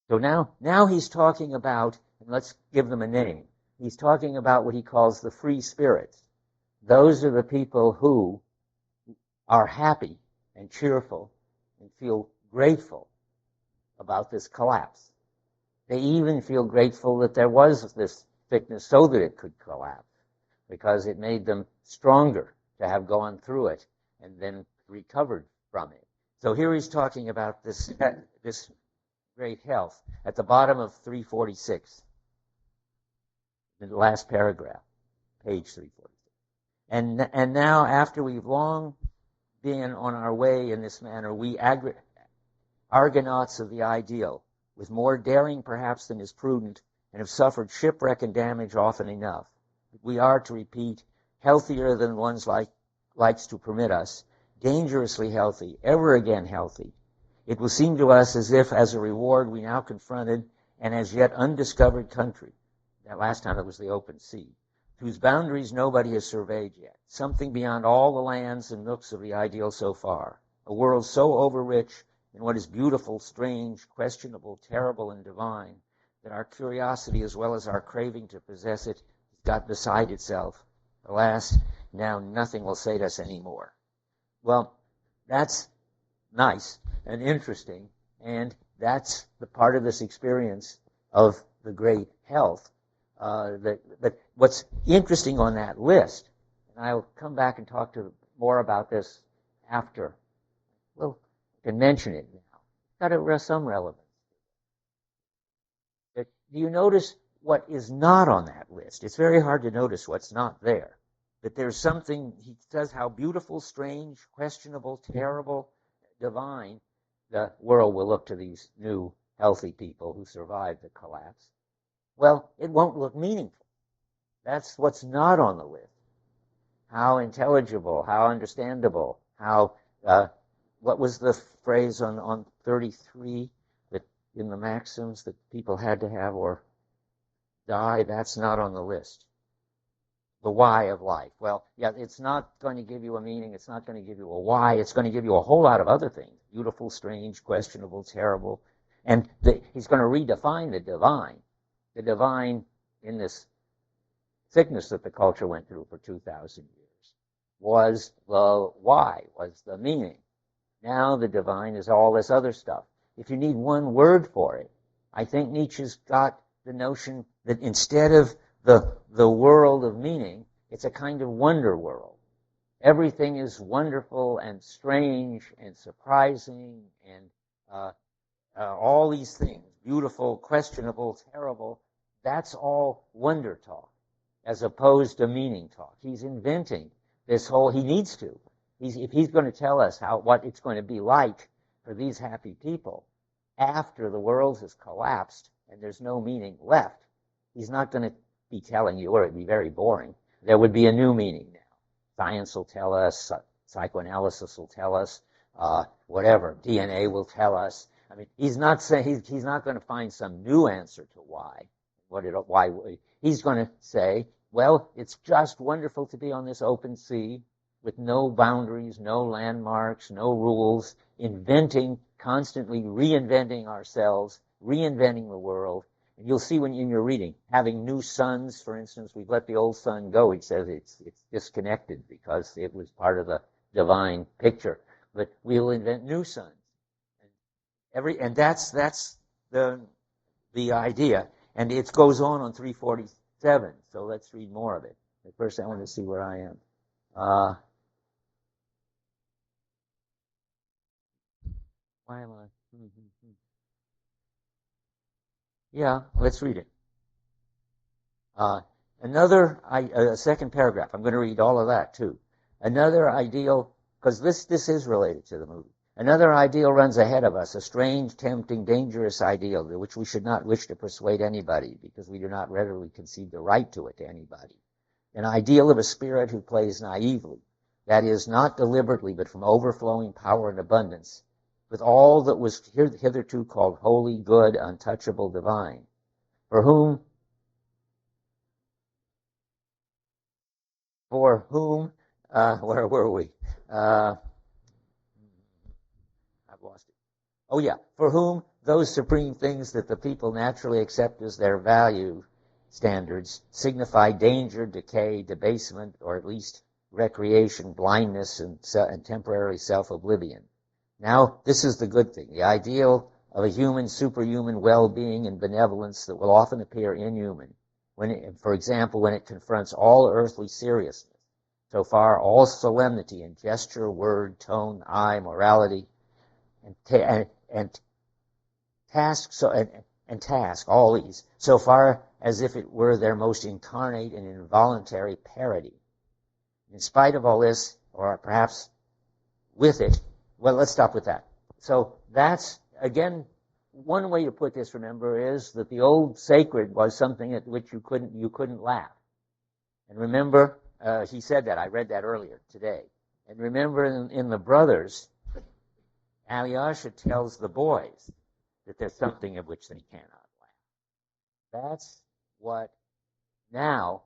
So now he's talking about, and let's give them a name, he's talking about what he calls the free spirits. Those are the people who are happy and cheerful and feel grateful about this collapse. They even feel grateful that there was this sickness so that it could collapse, because it made them stronger to have gone through it and then recovered from it. So here he's talking about this great health at the bottom of 346, in the last paragraph, page 346. And now, after we've long been on our way in this manner, we Argonauts of the ideal, with more daring perhaps than is prudent, and have suffered shipwreck and damage often enough. We are, to repeat, healthier than one's likes to permit us, dangerously healthy, ever again healthy. It will seem to us as if, as a reward, we now confronted an as yet undiscovered country. That last time it was the open sea, whose boundaries nobody has surveyed yet, something beyond all the lands and nooks of the ideal so far, a world so overrich in what is beautiful, strange, questionable, terrible, and divine, that our curiosity as well as our craving to possess it got beside itself. Alas, now nothing will sate us anymore. Well, that's nice and interesting, and that's the part of this experience of the great health. But what's interesting on that list, and I'll come back and talk more about this after. Well, I can mention it now. Got some relevance. Do you notice what is not on that list? It's very hard to notice what's not there. That there's something, he says how beautiful, strange, questionable, terrible, divine the world will look to these new healthy people who survived the collapse. Well, it won't look meaningful. That's what's not on the list. How intelligible, how understandable, how, what was the phrase on 33 that in the maxims that people had to have or die? That's not on the list. The why of life. Well, yeah, it's not going to give you a meaning. It's not going to give you a why. It's going to give you a whole lot of other things. Beautiful, strange, questionable, terrible. And he's going to redefine the divine. The divine in this sickness that the culture went through for 2,000 years was the why, was the meaning. Now the divine is all this other stuff. If you need one word for it, I think Nietzsche's got the notion that instead of the world of meaning, it's a kind of wonder world. Everything is wonderful and strange and surprising and all these things, beautiful, questionable, terrible. That's all wonder talk as opposed to meaning talk. He's inventing this whole, he needs to. If he's going to tell us what it's going to be like for these happy people after the world has collapsed and there's no meaning left, he's not going to be telling you, or it'd be very boring. There would be a new meaning now. Science will tell us, psychoanalysis will tell us, whatever, DNA will tell us. I mean, he's not saying he's not going to find some new answer to why. He's going to say, well, it's just wonderful to be on this open sea with no boundaries, no landmarks, no rules, inventing, constantly reinventing ourselves, reinventing the world. And you'll see when in your reading, having new suns, for instance, we've let the old sun go. He says it's disconnected because it was part of the divine picture. But we'll invent new suns. And that's the idea. And it goes on 347. So let's read more of it. But first I want to see where I am. Why am I? Yeah, let's read it. A second paragraph. I'm going to read all of that too. Another ideal, because this is related to the movie. Another ideal runs ahead of us, a strange, tempting, dangerous ideal, which we should not wish to persuade anybody, because we do not readily concede the right to it to anybody. An ideal of a spirit who plays naively, that is, not deliberately, but from overflowing power and abundance, with all that was hitherto called holy, good, untouchable, divine, for whom, where were we? I've lost it. Oh yeah, for whom those supreme things that the people naturally accept as their value standards signify danger, decay, debasement, or at least recreation, blindness, and temporary self-oblivion. Now, this is the good thing, the ideal of a human, superhuman well-being and benevolence that will often appear inhuman, for example, when it confronts all earthly seriousness. So far, all solemnity in gesture, word, tone, eye, morality, and task, all these, so far as if it were their most incarnate and involuntary parody. In spite of all this, or perhaps with it, well, let's stop with that. So that's, again, one way to put this, remember, is that the old sacred was something at which you couldn't laugh. And remember, he said that. I read that earlier today. And remember in the Brothers, Alyosha tells the boys that there's something of which they cannot laugh. That's what now,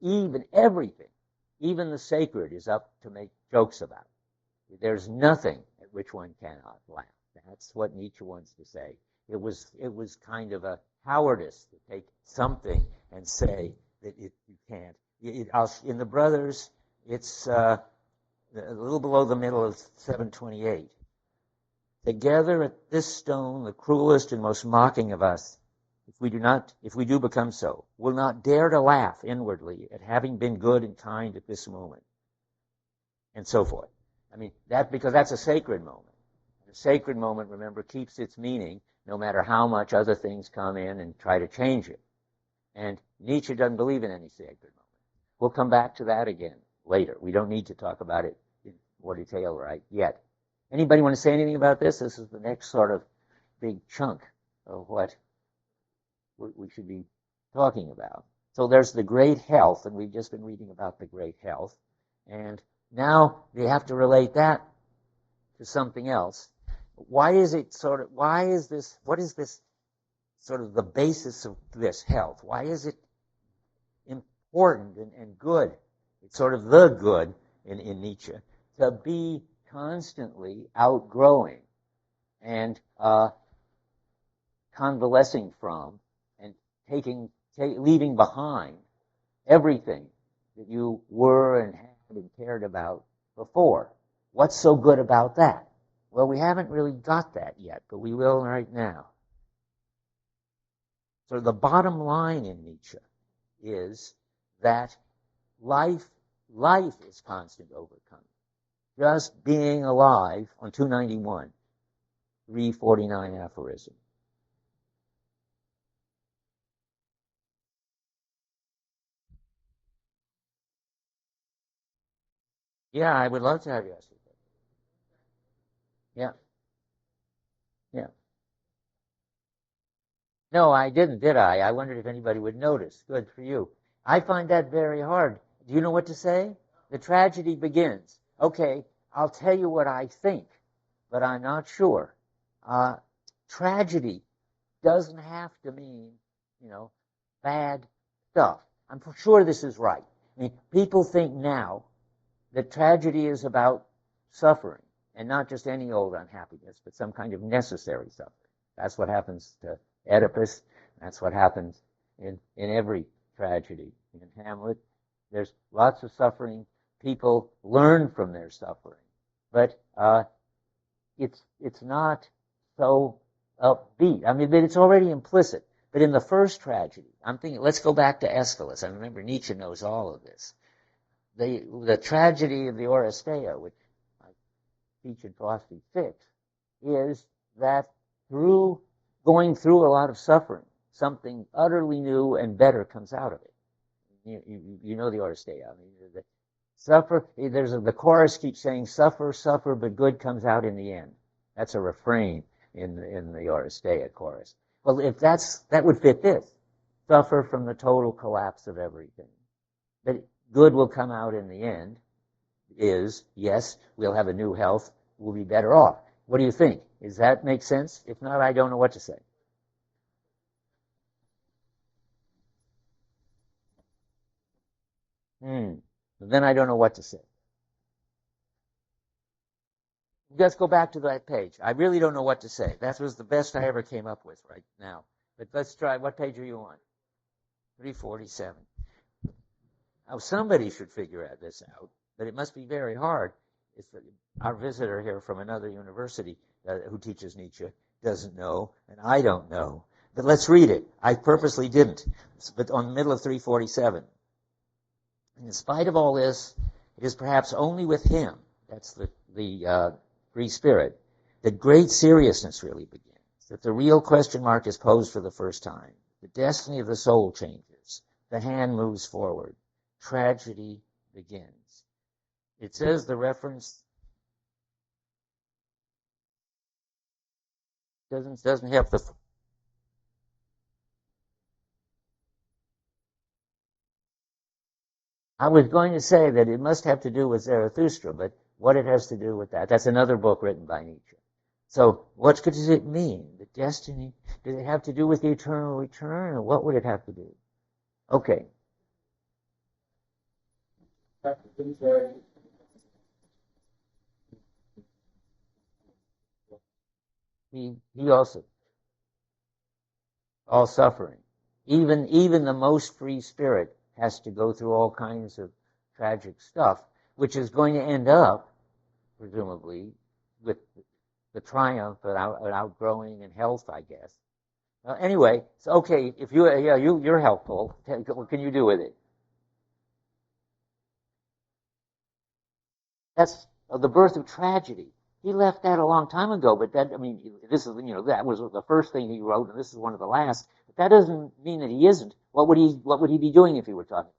even everything, even the sacred is up to make jokes about. There's nothing at which one cannot laugh. That's what Nietzsche wants to say. It was kind of a cowardice to take something and say that you can't. In the Brothers, it's a little below the middle of 728. Together at this stone, the cruelest and most mocking of us, if we do become so, will not dare to laugh inwardly at having been good and kind at this moment, and so forth. I mean, because that's a sacred moment. A sacred moment, remember, keeps its meaning no matter how much other things come in and try to change it. And Nietzsche doesn't believe in any sacred moment. We'll come back to that again later. We don't need to talk about it in more detail right yet. Anybody want to say anything about this? This is the next sort of big chunk of what we should be talking about. So there's the great health, and we've just been reading about the great health. And now we have to relate that to something else. What is this sort of the basis of this health? Why is it important and good? It's sort of the good in Nietzsche, to be constantly outgrowing and convalescing from and leaving behind everything that you were and had and cared about before. What's so good about that? Well, we haven't really got that yet, but we will right now. So the bottom line in Nietzsche is that life is constant overcoming. Just being alive on 291, 349 aphorism. Yeah, I would love to have you ask it. Yeah. Yeah. No, I didn't, did I? I wondered if anybody would notice. Good for you. I find that very hard. Do you know what to say? The tragedy begins. Okay, I'll tell you what I think, but I'm not sure. Tragedy doesn't have to mean, bad stuff. I'm sure this is right. I mean, people think now that tragedy is about suffering, and not just any old unhappiness, but some kind of necessary suffering. That's what happens to Oedipus. That's what happens in every tragedy. In Hamlet, there's lots of suffering. People learn from their suffering, but it's not so upbeat. I mean, it's already implicit. But in the first tragedy, I'm thinking, let's go back to Aeschylus. I remember Nietzsche knows all of this. The tragedy of the Oresteia, which I teach in philosophy 6, is that going through a lot of suffering, something utterly new and better comes out of it. You know the Oresteia. I mean, the chorus keeps saying, suffer, suffer, but good comes out in the end. That's a refrain in the Oresteia chorus. Well, if that would fit this. Suffer from the total collapse of everything. But good will come out in the end is, yes, we'll have a new health, we'll be better off. What do you think? Does that make sense? If not, I don't know what to say. Then I don't know what to say. Let's go back to that page. I really don't know what to say. That was the best I ever came up with right now. But let's try. What page are you on? 347. Now, somebody should figure this out, but it must be very hard. Our visitor here from another university who teaches Nietzsche doesn't know, and I don't know. But let's read it. I purposely didn't. But on the middle of 347. In spite of all this, it is perhaps only with him, that's the free spirit, that great seriousness really begins, that the real question mark is posed for the first time. The destiny of the soul changes. The hand moves forward. Tragedy begins. It says the reference doesn't have the... I was going to say that it must have to do with Zarathustra, but what it has to do with that, that's another book written by Nietzsche. So what does it mean? The destiny? Does it have to do with the eternal return, or what would it have to do? Okay. He also, all suffering. Even the most free spirit has to go through all kinds of tragic stuff, which is going to end up, presumably, with the triumph of outgrowing and health, I guess. Anyway, so okay, if you're helpful. What can you do with it? That's the birth of tragedy. He left that a long time ago, but that, I mean, this is, that was the first thing he wrote, and this is one of the last. But that doesn't mean that he isn't. What would he be doing if he were talking about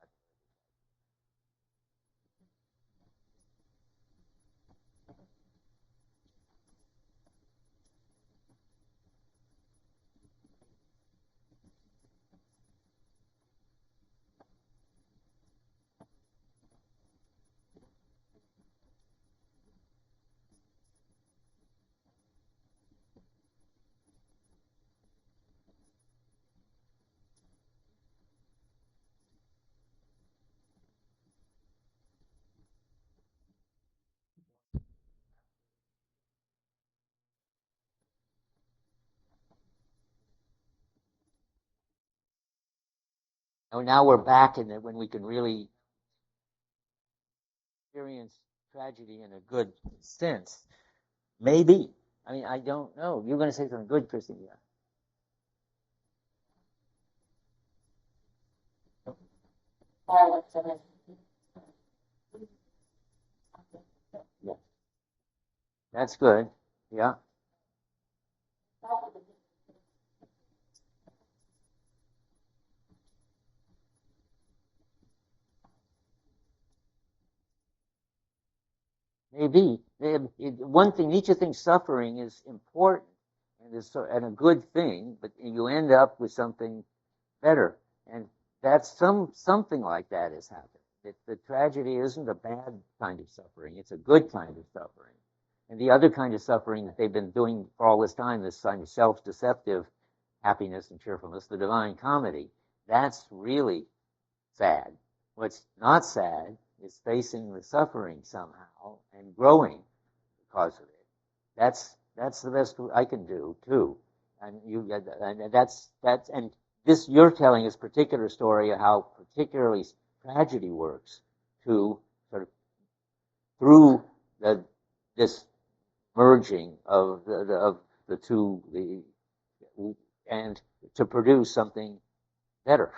now we're back in it when we can really experience tragedy in a good sense. Maybe. I mean, I don't know. You're going to say something good, Christine. Yeah. That's good. Yeah. Maybe. One thing, Nietzsche thinks suffering is important and a good thing, but you end up with something better. And that's something like that has happened. The tragedy isn't a bad kind of suffering. It's a good kind of suffering. And the other kind of suffering that they've been doing for all this time, this kind of self-deceptive happiness and cheerfulness, the divine comedy, that's really sad. What's not sad is facing the suffering somehow and growing because of it. That's the best I can do too. And this you're telling this particular story of how particularly tragedy works to sort of through this merging of the two and to produce something better.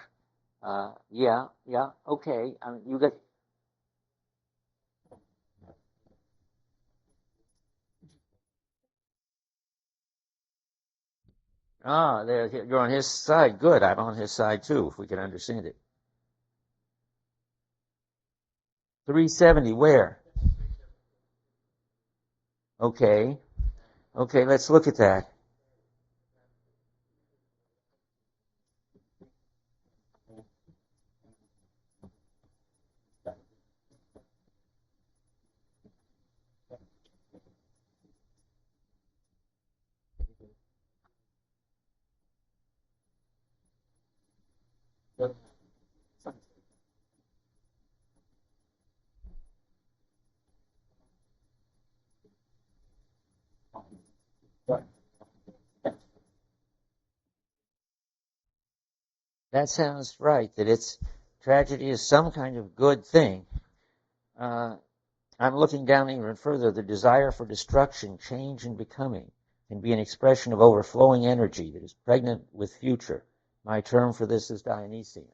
Yeah, okay. I mean, you got. You're on his side. Good. I'm on his side too, if we can understand it. 370, where? Okay. Okay, let's look at that. That sounds right, that tragedy is some kind of good thing. Uh, I'm looking down even further. The desire for destruction, change, and becoming can be an expression of overflowing energy that is pregnant with future. My term for this is Dionysian.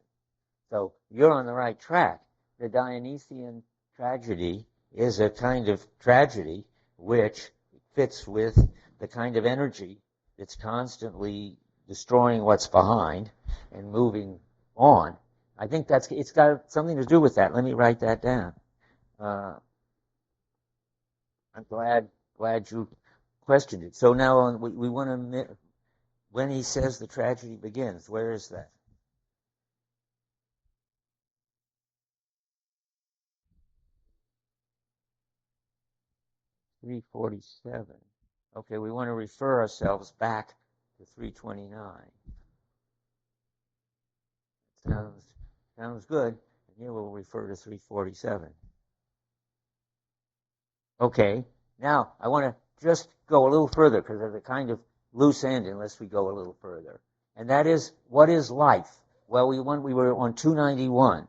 So you're on the right track. The Dionysian tragedy is a kind of tragedy which fits with the kind of energy that's constantly destroying what's behind and moving on. I think it's got something to do with that. Let me write that down. I'm glad you questioned it. So now we want to, when he says the tragedy begins, where is that? 347. Okay, we want to refer ourselves back to 329. Sounds good. And here we'll refer to 347. Okay, now I want to just go a little further because there's a kind of loose end unless we go a little further. And that is, what is life? Well, we were on 291.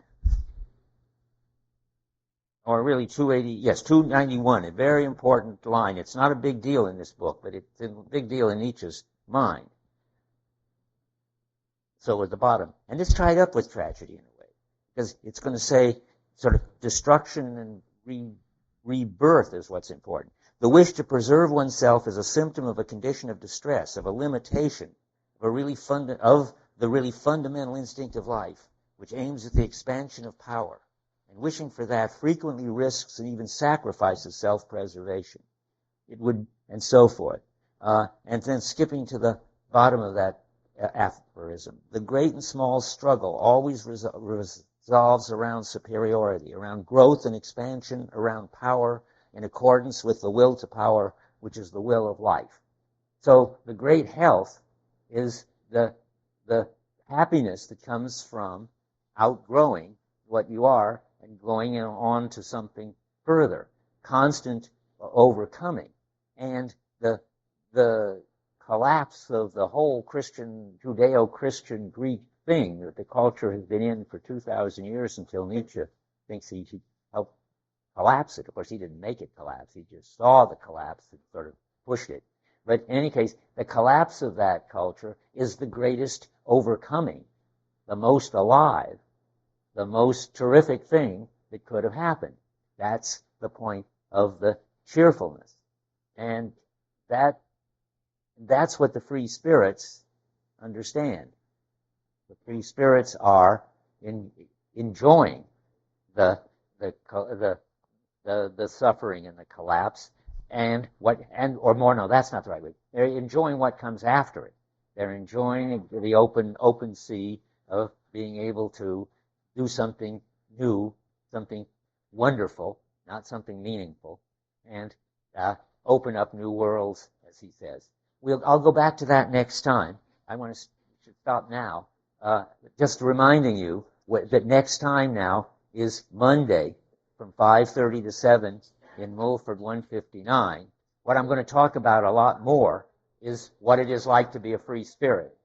Or really 291, a very important line. It's not a big deal in this book, but it's a big deal in Nietzsche's mind. So at the bottom. And it's tied up with tragedy in a way, because it's going to say sort of destruction and rebirth is what's important. The wish to preserve oneself is a symptom of a condition of distress, of a limitation, of the really fundamental instinct of life, which aims at the expansion of power. And wishing for that frequently risks and even sacrifices self-preservation. It would, and so forth. And then skipping to the bottom of that aphorism. The great and small struggle always resolves around superiority, around growth and expansion, around power, in accordance with the will to power, which is the will of life. So the great health is the happiness that comes from outgrowing what you are and going on to something further, constant overcoming. And the collapse of the whole Judeo-Christian Greek thing that the culture has been in for 2,000 years until Nietzsche thinks he should help collapse it. Of course, he didn't make it collapse. He just saw the collapse and sort of pushed it. But in any case, the collapse of that culture is the greatest overcoming, the most alive, the most terrific thing that could have happened. That's the point of the cheerfulness. And that's what the free spirits understand. The free spirits are enjoying the suffering and the collapse, that's not the right way. They're enjoying what comes after it. They're enjoying the open sea of being able to do something new, something wonderful, not something meaningful, and open up new worlds, as he says. I'll go back to that next time. I should stop now. Just reminding you that next time now is Monday from 5:30 to 7 in Mulford 159. What I'm going to talk about a lot more is what it is like to be a free spirit.